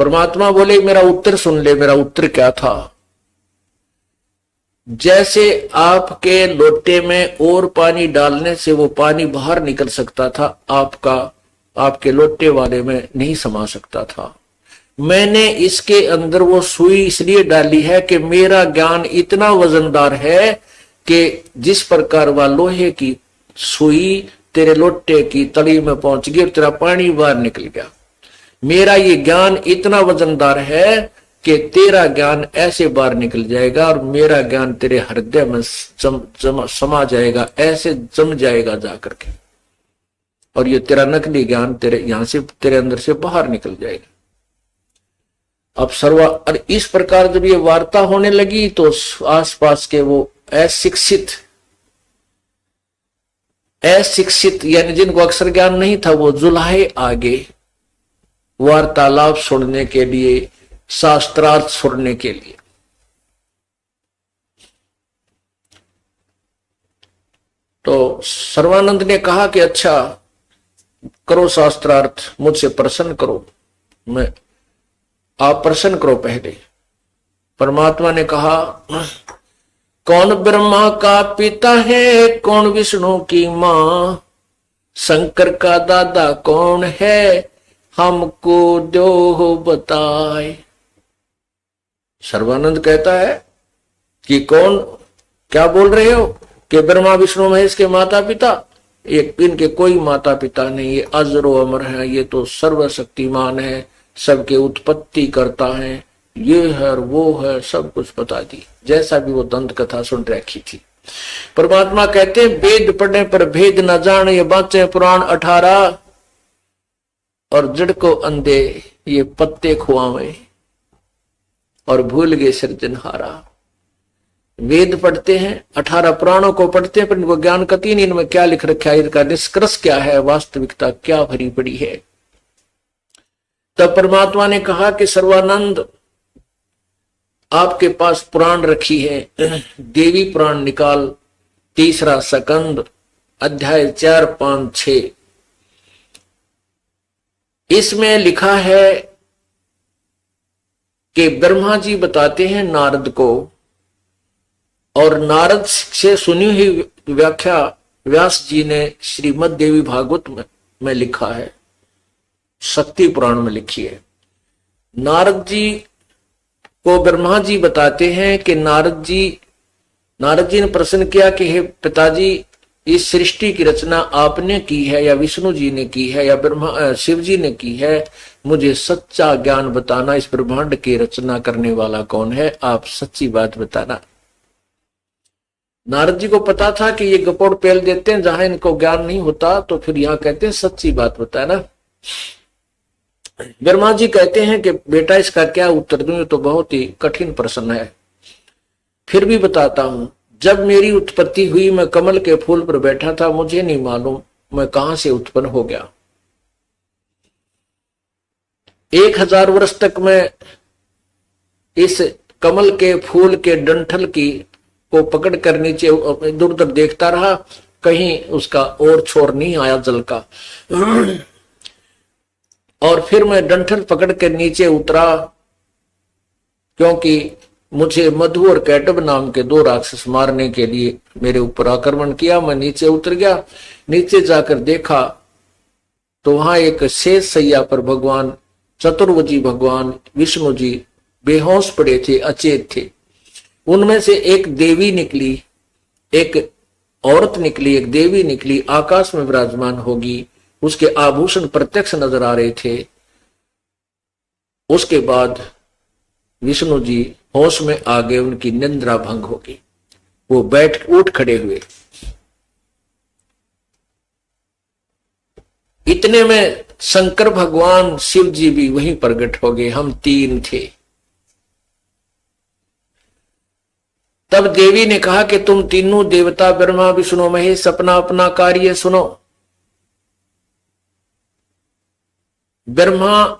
परमात्मा बोले मेरा उत्तर सुन ले। मेरा उत्तर क्या था? जैसे आपके लोटे में और पानी डालने से वो पानी बाहर निकल सकता था, आपके लोटे वाले में नहीं समा सकता था। मैंने इसके अंदर वो सुई इसलिए डाली है कि मेरा ज्ञान इतना वजनदार है कि जिस प्रकार वह लोहे की सुई तेरे लोटे की तली में पहुंच गई और तेरा पानी बाहर निकल गया, मेरा ये ज्ञान इतना वजनदार है कि तेरा ज्ञान ऐसे बाहर निकल जाएगा और मेरा ज्ञान तेरे हृदय में समा जाएगा, ऐसे जम जाएगा जाकर के, और ये तेरा नकली ज्ञान यहां से तेरे अंदर से बाहर निकल जाएगा। अब और इस प्रकार जब ये वार्ता होने लगी तो आसपास के वो अशिक्षित यानी जिनको अक्षर ज्ञान नहीं था वो जुलाहे आगे वार्तालाप सुनने के लिए, शास्त्रार्थ सुनने के लिए। तो सर्वानंद ने कहा कि अच्छा करो शास्त्रार्थ, मुझसे प्रश्न करो, आप प्रश्न करो पहले। परमात्मा ने कहा कौन ब्रह्मा का पिता है, कौन विष्णु की मां, शंकर का दादा कौन है, हमको दो बताए। सर्वानंद कहता है कि कौन, क्या बोल रहे हो कि ब्रह्मा विष्णु महेश के माता पिता? इनके कोई माता पिता नहीं, ये अजरो अमर है, ये तो सर्वशक्तिमान है, सबके उत्पत्ति करता है, ये है वो है, सब कुछ बता दी, जैसा भी वो दंत कथा सुन रखी थी। परमात्मा कहते हैं वेद पढ़ने पर भेद न जान, ये बाँचे पुराण 18 और जड़ को अंधे ये पत्ते खुआवे और भूल गए सृजनहारा। वेद पढ़ते हैं, 18 पुराणों को पढ़ते हैं, पर इनको ज्ञान कती नहीं, इनमें क्या लिख रखा है, इनका निष्कर्ष क्या है, वास्तविकता क्या भरी पड़ी है। तब परमात्मा ने कहा कि सर्वानंद आपके पास पुराण रखी है, देवी पुराण निकाल, 3रा सकंद, अध्याय 4, 5, 6। इसमें लिखा है कि ब्रह्मा जी बताते हैं नारद को, और नारद से सुनी हुई व्याख्या व्यास जी ने श्रीमद् देवी भागवत में लिखा है, शक्ति पुराण में लिखी है। नारद जी को ब्रह्मा जी बताते हैं कि नारद जी ने प्रश्न किया कि हे पिताजी, इस सृष्टि की रचना आपने की है या विष्णु जी ने की है या शिव जी ने की है, मुझे सच्चा ज्ञान बताना, इस ब्रह्मांड की रचना करने वाला कौन है, आप सच्ची बात बताना। नारद जी को पता था कि ये गपोड़ पेल देते हैं, जहां इनको ज्ञान नहीं होता तो फिर यहाँ कहते हैं सच्ची बात बताना। ब्रह्मा जी कहते हैं कि बेटा इसका क्या उत्तर दूं, ये तो बहुत ही कठिन प्रश्न है, फिर भी बताता हूं। जब मेरी उत्पत्ति हुई मैं कमल के फूल पर बैठा था, मुझे नहीं मालूम मैं कहां से उत्पन्न हो गया। 1000 वर्ष तक मैं इस कमल के फूल के डंठल को पकड़ कर नीचे इधर उधर देखता रहा, कहीं उसका और छोर नहीं आया जल का। और फिर मैं डंठल पकड़ के नीचे उतरा, क्योंकि मुझे मधु और कैटब नाम के दो राक्षस मारने के लिए मेरे ऊपर आक्रमण किया। मैं नीचे उतर गया। नीचे जाकर देखा तो वहां एक शेष सैया पर भगवान चतुर्भुजी भगवान विष्णु जी बेहोश पड़े थे, अचेत थे। उनमें से एक देवी निकली, एक औरत निकली, एक देवी निकली, आकाश में विराजमान होगी। उसके आभूषण प्रत्यक्ष नजर आ रहे थे। उसके बाद विष्णु जी होश में आ गए, उनकी निंद्रा भंग हो गई। वो उठ खड़े हुए। इतने में शंकर भगवान शिव जी भी वहीं प्रकट हो गए। हम तीन थे। तब देवी ने कहा कि तुम तीनों देवता ब्रह्मा विष्णु महेश अपना अपना कार्य सुनो। ब्रह्मा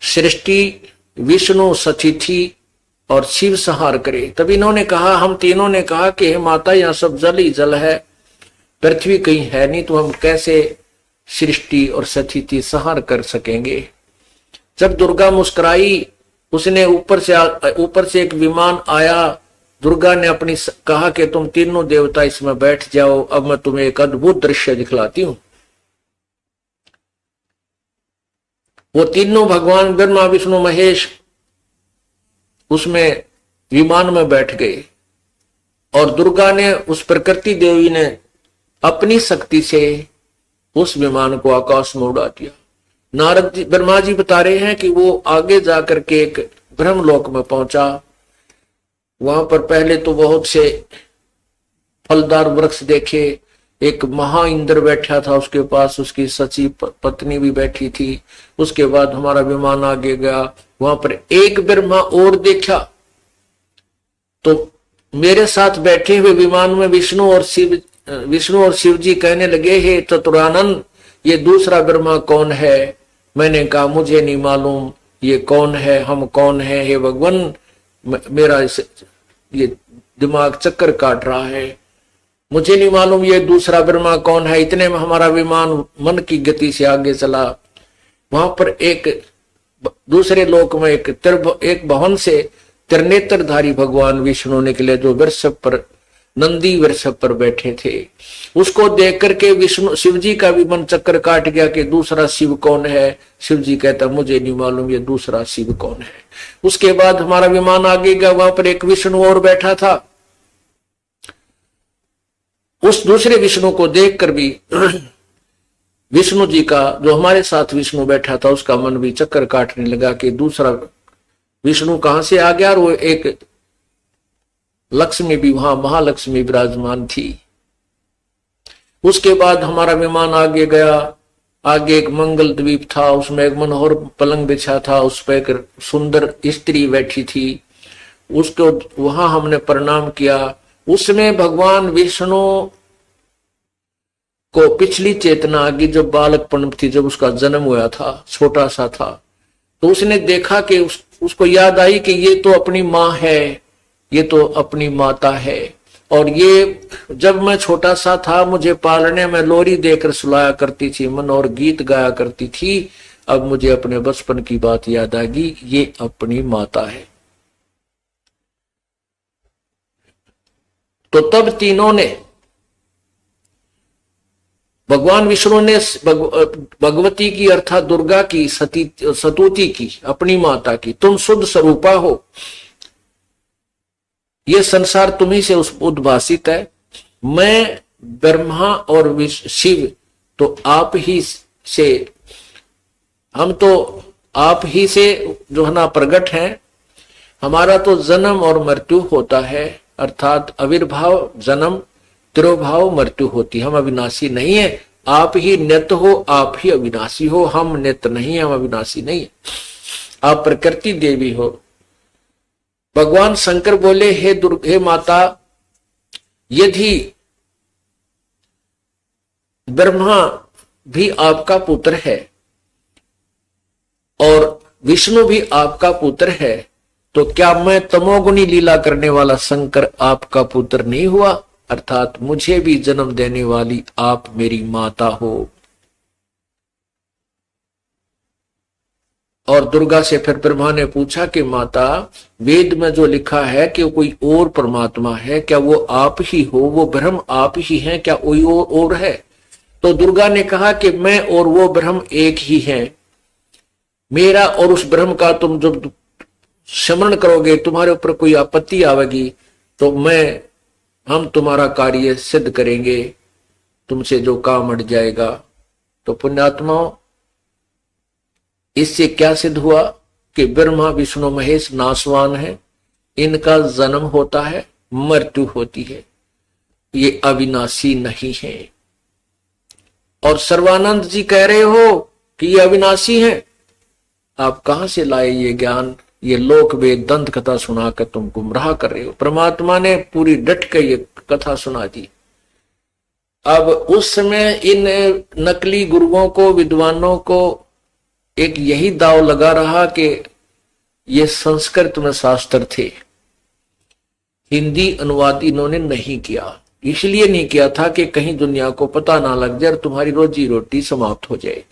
सृष्टि, विष्णु सतिथि और शिव संहार करे। तब इन्होंने कहा, हम तीनों ने कहा कि माता यहां सब जल ही जल है, पृथ्वी कहीं है नहीं, तो हम कैसे सृष्टि और सतिथि संहार कर सकेंगे। जब दुर्गा मुस्कुराई, उसने ऊपर से एक विमान आया। दुर्गा ने अपनी कहा कि तुम तीनों देवता इसमें बैठ जाओ, अब मैं तुम्हें एक अद्भुत दृश्य दिखलाती हूं। वो तीनों भगवान ब्रह्मा विष्णु महेश उसमें विमान में बैठ गए और दुर्गा ने, उस प्रकृति देवी ने अपनी शक्ति से उस विमान को आकाश में उड़ा दिया। नारद जी, ब्रह्मा जी बता रहे हैं कि वो आगे जाकर के एक ब्रह्मलोक में पहुंचा। वहां पर पहले तो बहुत से फलदार वृक्ष देखे। एक महा इंद्र बैठा था, उसके पास उसकी सची पत्नी भी बैठी थी। उसके बाद हमारा विमान आगे गया, वहां पर एक ब्रह्मा और देखा। तो मेरे साथ बैठे हुए विमान में विष्णु और शिव जी कहने लगे, हे चतुरानंद, ये दूसरा ब्रह्मा कौन है? मैंने कहा, मुझे नहीं मालूम ये कौन है, हम कौन है। हे भगवान, मेरा ये दिमाग चक्कर काट रहा है, मुझे नहीं मालूम ये दूसरा ब्रह्मा कौन है। इतने में हमारा विमान मन की गति से आगे चला। वहां पर एक दूसरे लोक में एक भवन से त्रिनेत्रधारी भगवान विष्णु निकले, जो वृषभ पर, नंदी वृषभ पर बैठे थे। उसको देख करके विष्णु शिव जी का भी मन चक्कर काट गया कि दूसरा शिव कौन है। शिव जी कहता, मुझे नहीं मालूम ये दूसरा शिव कौन है। उसके बाद हमारा विमान आगे गया, वहां पर एक विष्णु और बैठा था। उस दूसरे विष्णु को देखकर भी विष्णु जी का, जो हमारे साथ विष्णु बैठा था, उसका मन भी चक्कर काटने लगा कि दूसरा विष्णु कहां से आ गया। और वो एक लक्ष्मी भी, वहां महालक्ष्मी विराजमान थी। उसके बाद हमारा विमान आगे गया। आगे एक मंगल द्वीप था, उसमें एक मनोहर पलंग बिछा था, उस पर एक सुंदर स्त्री बैठी थी। उसको वहां हमने प्रणाम किया। उसमें भगवान विष्णु को पिछली चेतना आ गई, जब बालकपन थी, जब उसका जन्म हुआ था, छोटा सा था। तो उसने देखा कि उसको याद आई कि ये तो अपनी माँ है, ये तो अपनी माता है। और ये जब मैं छोटा सा था, मुझे पालने में लोरी देकर सुलाया करती थी, मनोहर गीत गाया करती थी। अब मुझे अपने बचपन की बात याद आ गई, ये अपनी माता है। तो तब तीनों ने, भगवान विष्णु ने भगवती की अर्थात दुर्गा की, सतुति की, अपनी माता की, तुम शुद्ध स्वरूपा हो, ये संसार तुम्ही से उद्भासित है। मैं ब्रह्मा और शिव तो आप ही से, हम तो आप ही से जो है ना प्रकट हैं। हमारा तो जन्म और मृत्यु होता है, अर्थात आविर्भाव, जन्म, तिरोभाव, मृत्यु होती है। हम अविनाशी नहीं है। आप ही नित्य हो, आप ही अविनाशी हो। हम नित्य नहीं है, हम अविनाशी नहीं है। आप प्रकृति देवी हो। भगवान शंकर बोले, हे माता, यदि ब्रह्मा भी आपका पुत्र है और विष्णु भी आपका पुत्र है, तो क्या मैं तमोगुणी लीला करने वाला शंकर आपका पुत्र नहीं हुआ? अर्थात मुझे भी जन्म देने वाली आप मेरी माता हो। और दुर्गा से फिर ब्रह्मा ने पूछा कि माता, वेद में जो लिखा है कि कोई और परमात्मा है, क्या वो आप ही हो, वो ब्रह्म आप ही हैं, क्या कोई और है? तो दुर्गा ने कहा कि मैं और वो ब्रह्म एक ही हैं। मेरा और उस ब्रह्म का तुम जब स्मरण करोगे, तुम्हारे ऊपर कोई आपत्ति आवेगी तो हम तुम्हारा कार्य सिद्ध करेंगे, तुमसे जो काम अट जाएगा। तो पुण्यात्माओं, इससे क्या सिद्ध हुआ कि ब्रह्मा विष्णु महेश नाशवान है, इनका जन्म होता है, मृत्यु होती है, ये अविनाशी नहीं है। और सर्वानंद जी कह रहे हो कि ये अविनाशी हैं। आप कहां से लाए ये ज्ञान? ये लोक वेद दंत कथा सुनाकर तुम गुमराह कर रहे हो। परमात्मा ने पूरी डट कर ये कथा सुना दी। अब उस समय इन नकली गुरुओं को, विद्वानों को एक यही दाव लगा रहा कि ये संस्कृत में शास्त्र थे, हिंदी अनुवाद इन्होंने नहीं किया। इसलिए नहीं किया था कि कहीं दुनिया को पता ना लग जाए और तुम्हारी रोजी रोटी समाप्त हो जाए।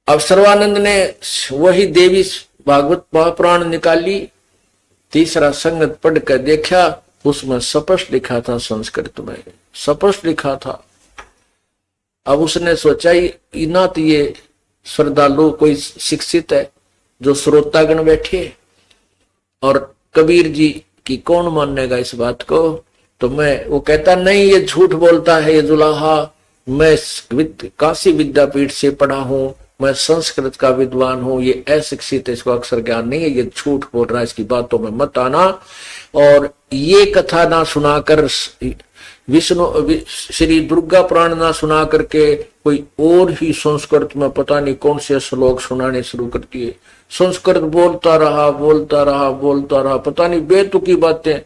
अब सर्वानंद ने वही देवी भागवत महापुराण निकाली, तीसरा संगत पढ़ कर देखा, उसमें स्पष्ट लिखा था, संस्कृत में स्पष्ट लिखा था। अब उसने सोचा ही ना, तो ये श्रद्धालु कोई शिक्षित है जो श्रोतागण बैठे, और कबीर जी की कौन मानेगा इस बात को? तो वो कहता नहीं, ये झूठ बोलता है ये जुलाहा, मैं काशी विद्यापीठ से पढ़ा हूं, मैं संस्कृत का विद्वान हूं, ये अशिक्षित, इसको अक्षर ज्ञान नहीं है, ये झूठ बोल रहा है, इसकी बातों में मत आना। और ये कथा ना सुनाकर, विष्णु श्री दुर्गा पुराण ना सुना करके कोई और ही संस्कृत में पता नहीं कौन से श्लोक सुनाने शुरू कर दिए। संस्कृत बोलता रहा, पता नहीं बेतुकी बातें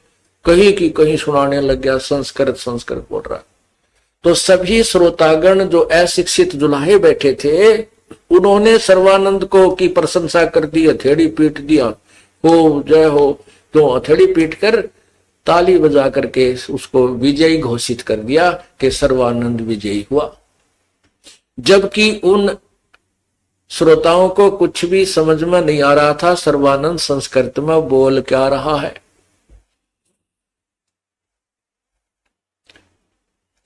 कहीं की कहीं सुनाने लग गया, संस्कृत बोल रहा। तो सभी श्रोतागण जो अशिक्षित जुलाहे बैठे थे, उन्होंने सर्वानंद को की प्रशंसा कर दी, हथेड़ी पीट दिया, हो जय हो। तो हथेड़ी पीट कर ताली बजा करके उसको विजयी घोषित कर दिया कि सर्वानंद विजयी हुआ। जबकि उन श्रोताओं को कुछ भी समझ में नहीं आ रहा था सर्वानंद संस्कृत में बोल क्या रहा है।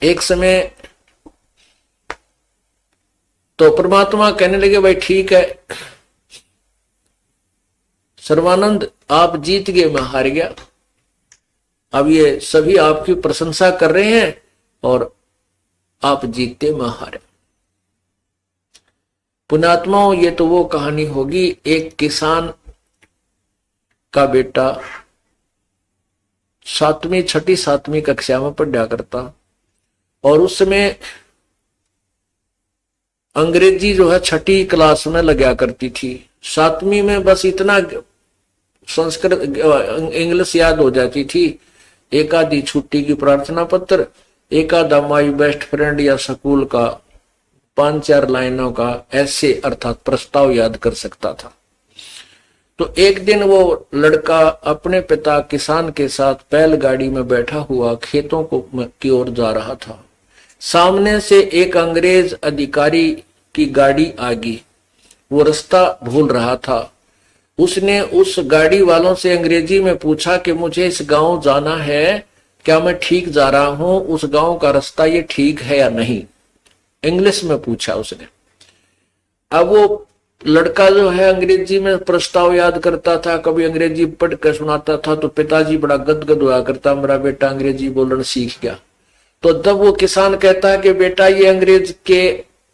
एक समय तो परमात्मा कहने लगे, भाई ठीक है सर्वानंद, आप जीत गए, मैं हार गया। अब ये सभी आपकी प्रशंसा कर रहे हैं और आप जीतते, मैं हारे। पुण्यात्माओं, ये तो वो कहानी होगी, एक किसान का बेटा छठी सातवीं कक्षा में पढ़ा करता, और उस समय अंग्रेजी जो है छठी क्लास में लगा करती थी। सातवीं में बस इतना संस्कृत इंग्लिश याद हो जाती थी, एक आधी छुट्टी की प्रार्थना पत्र, एक आधा माई बेस्ट फ्रेंड या स्कूल का 5-4 लाइनों का ऐसे अर्थात प्रस्ताव याद कर सकता था। तो एक दिन वो लड़का अपने पिता किसान के साथ बैलगाड़ी में बैठा हुआ खेतों की ओर जा रहा था। सामने से एक अंग्रेज अधिकारी की गाड़ी आ गई, वो रास्ता भूल रहा था। उसने उस गाड़ी वालों से अंग्रेजी में पूछा कि मुझे इस गांव जाना है, क्या मैं ठीक जा रहा हूं, उस गांव का रास्ता ये ठीक है या नहीं, इंग्लिश में पूछा उसने। अब वो लड़का जो है अंग्रेजी में प्रस्ताव याद करता था, कभी अंग्रेजी पढ़ कर सुनाता था, तो पिताजी बड़ा गदगद हुआ करता, मेरा बेटा अंग्रेजी बोलना सीख गया। तो तब वो किसान कहता है कि बेटा ये अंग्रेज के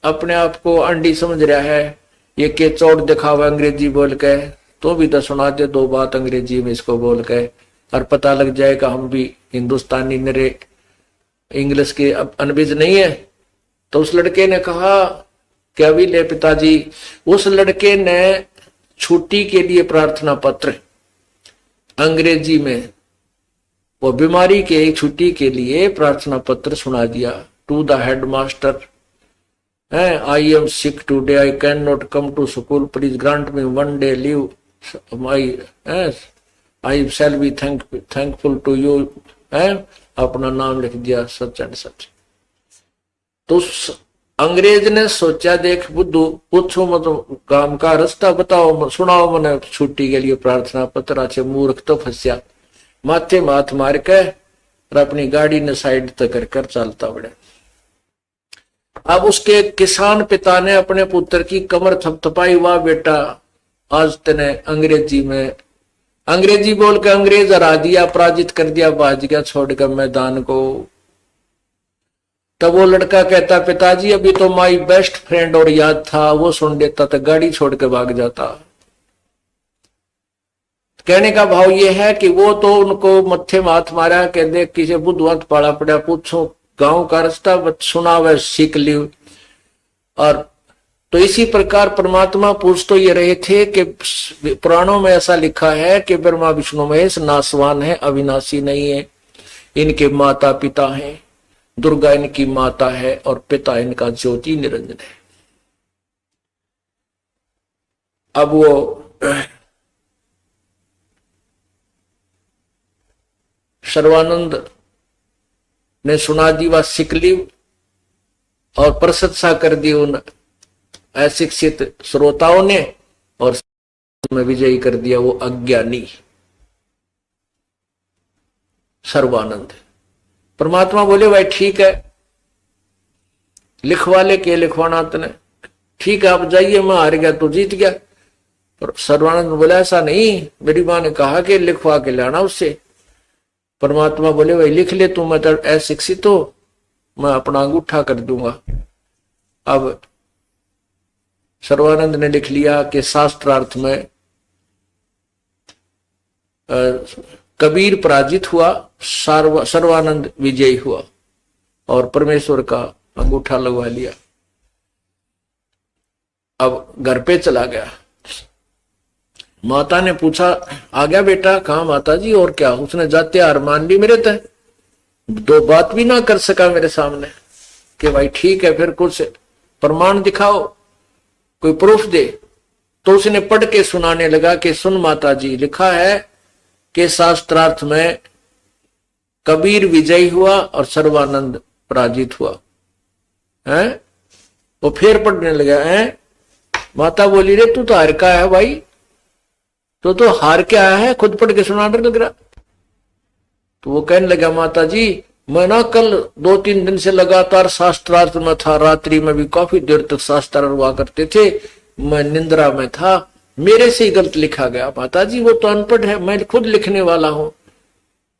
अपने आप को अंडी समझ रहा है, ये के चौड़ दिखावा अंग्रेजी बोल के, तो भी तो सुना दे 2 बात अंग्रेजी में इसको बोल के, और पता लग जाएगा हम भी हिंदुस्तानी नरे इंग्लिश के अनभिज नहीं है। तो उस लड़के ने कहा कि अभी ले पिताजी। उस लड़के ने छुट्टी के लिए प्रार्थना पत्र अंग्रेजी में, वो बीमारी के छुट्टी के लिए प्रार्थना पत्र सुना दिया। To the headmaster, I am sick today, I can not come to school, please grant me 1 day leave, I shall be thankful to you है, अपना नाम लिख दिया सच एंड सच। तो अंग्रेज ने सोचा, देख बुद्धू, पूछो मत काम का रास्ता बताओ, सुनाओ मैंने छुट्टी के लिए प्रार्थना पत्र। अच्छे मूर्ख तो फंसिया, माथे माथ मार के और अपनी गाड़ी ने साइड तक कर चलता बड़े। अब उसके किसान पिता ने अपने पुत्र की कमर थपथपाई, वाह बेटा आज तेने अंग्रेजी बोल के अंग्रेज हरा दिया, पराजित कर दिया, भाज गया छोड़कर मैदान को। तब वो लड़का कहता, पिताजी अभी तो माई बेस्ट फ्रेंड और याद था, वो सुन लेता तो गाड़ी छोड़ के भाग जाता। कहने का भाव ये है कि वो तो उनको मत्थे माथ मारा कि देख किसी बुद्धवंत पाला पड़ा, पूछो गांव का रास्ता सुना वह सीख ली। और तो इसी प्रकार परमात्मा पूछ तो ये रहे थे कि पुराणों में ऐसा लिखा है कि ब्रह्मा विष्णु महेश नासवान है, अविनाशी नहीं है, इनके माता पिता हैं, दुर्गा इनकी माता है और पिता इनका ज्योति निरंजन है। अब वो सर्वानंद ने सुना दी वह सिकली और प्रशंसा कर दी उन अशिक्षित श्रोताओं ने, और में विजयी कर दिया वो अज्ञानी सर्वानंद। परमात्मा बोले भाई ठीक है, लिखवा ले के लिखवाना तने, ठीक है आप जाइए, मैं हार गया तो जीत गया। पर सर्वानंद बोला ऐसा नहीं, मेरी मां ने कहा कि लिखवा के लाना उससे। परमात्मा बोले भाई लिख ले तू, मैं तो अशिक्षित हो, मैं अपना अंगूठा कर दूंगा। अब सर्वानंद ने लिख लिया कि शास्त्रार्थ में कबीर पराजित हुआ, सर्वानंद विजयी हुआ और परमेश्वर का अंगूठा लगवा लिया। अब घर पे चला गया। माता ने पूछा, आ गया बेटा? कहा माता जी और क्या? उसने जाते हार मान ली मेरे तय, दो बात भी ना कर सका मेरे सामने कि भाई ठीक है फिर कुछ प्रमाण दिखाओ, कोई प्रूफ दे। तो उसने पढ़ के सुनाने लगा कि सुन माता जी, लिखा है कि शास्त्रार्थ में कबीर विजयी हुआ और सर्वानंद पराजित हुआ है। वो फिर पढ़ने लगा है। माता बोली रे तू तो हार का है भाई, तो हार के आया है, खुद पढ़ के सुनाने लग रहा। तो वो कहने लगा माता जी मैं ना कल 2-3 दिन से लगातार शास्त्रार्थ में था, रात्रि में भी काफी देर तक शास्त्र हुआ करते थे, मैं निंद्रा में था, मेरे से ही गलत लिखा गया। माता जी वो तो अनपढ़ है, मैं खुद लिखने वाला हूं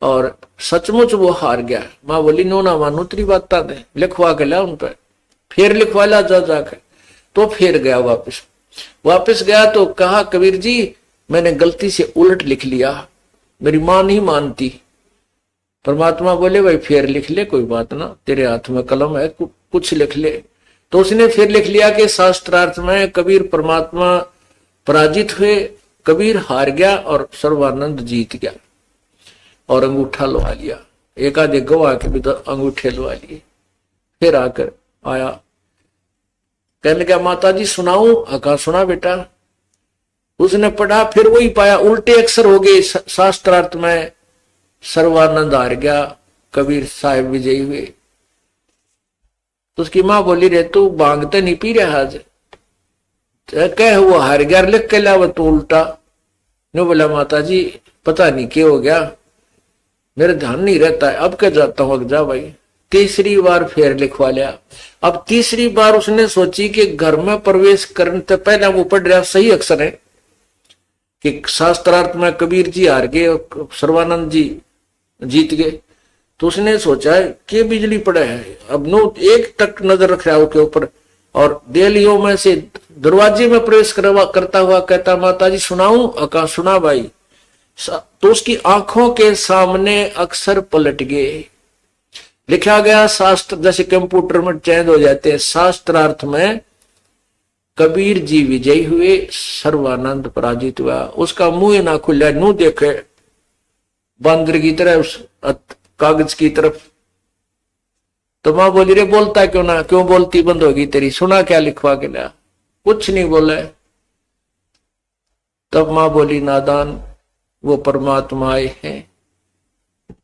और सचमुच वो हार गया। माँ बोली नो ना मानो तेरी बात दे, लिखवा के ला उन पर, फिर लिखवा ला जा जाकर। तो फिर गया वापिस गया तो कहा कबीर जी मैंने गलती से उलट लिख लिया, मेरी मां नहीं मानती। परमात्मा बोले भाई फिर लिख ले, कोई बात ना, तेरे हाथ में कलम है, कुछ लिख ले। तो उसने फिर लिख लिया कि शास्त्रार्थ में कबीर परमात्मा पराजित हुए, कबीर हार गया और सर्वानंद जीत गया और अंगूठा लवा लिया। एक आधे गवाह के भी तो अंगूठे लवा लिए। फिर आकर आया, कहने लगा माता जी सुनाऊं? कहा सुना बेटा। उसने पढ़ा, फिर वही पाया उल्टे अक्षर हो गए। शास्त्रार्थ में सर्वानंद हार गया, कबीर साहिब विजयी हुए। तो उसकी मां बोली रे तू भांगते नहीं पी रहा आज? कह वो हार गया लिख के ला, वो तो उल्टा। नो बोला माता जी पता नहीं क्या हो गया, मेरा ध्यान नहीं रहता है, अब क्या जाता हूं, जा भाई। तीसरी बार फिर लिखवा लिया। अब तीसरी बार उसने सोची कि घर में प्रवेश करने से पहले वो पढ़ रहा सही अक्षर है कि शास्त्रार्थ में कबीर जी हार गए और सर्वानंद जी जीत गए। तो उसने सोचा कि बिजली पड़े है, अब नो एक तक नजर रख रहा है उसके ऊपर, और देलियों में से दरवाजे में प्रवेश करता हुआ कहता माता जी सुनाऊं? अका सुना भाई। तो उसकी आंखों के सामने अक्षर पलट गए। लिखा गया शास्त्र, जैसे कंप्यूटर में चेंज हो जाते हैं, शास्त्रार्थ में कबीर जी विजयी हुए, सर्वानंद पराजित हुआ। उसका मुंह ना खुला, नू देखे बंदर की तरह उस कागज की तरफ। तो मां बोली रे बोलता क्यों ना, क्यों बोलती बंद होगी तेरी, सुना क्या लिखवा के लिया? कुछ नहीं बोला। तब मां बोली नादान वो परमात्मा आए हैं,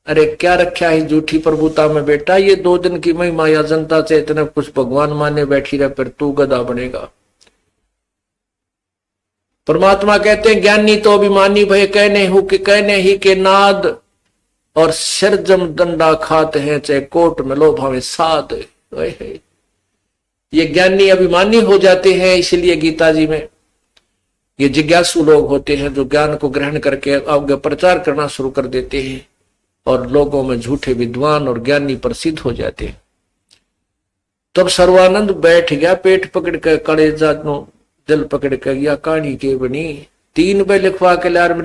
अरे क्या रखा है झूठी प्रभुता में बेटा, ये 2 दिन की महिमा या जनता से इतने कुछ भगवान माने बैठी रहे, फिर तू गधा बनेगा। परमात्मा कहते हैं ज्ञानी तो अभिमानी भय कहने ही के नाद, और सिरजम दंडा खाते हैं चाहे कोट में लो भावे साध। ये ज्ञानी अभिमानी हो जाते हैं, इसलिए गीता जी में ये जिज्ञासु लोग होते हैं जो ज्ञान को ग्रहण करके आगे प्रचार करना शुरू कर देते हैं और लोगों में झूठे विद्वान और ज्ञानी प्रसिद्ध हो जाते हैं। तब सर्वानंद बैठ गया, पेट पकड़ कर कलेजा नो दिल पकड़ कर, या कहानी के बनी 3 बे लिखवा के लार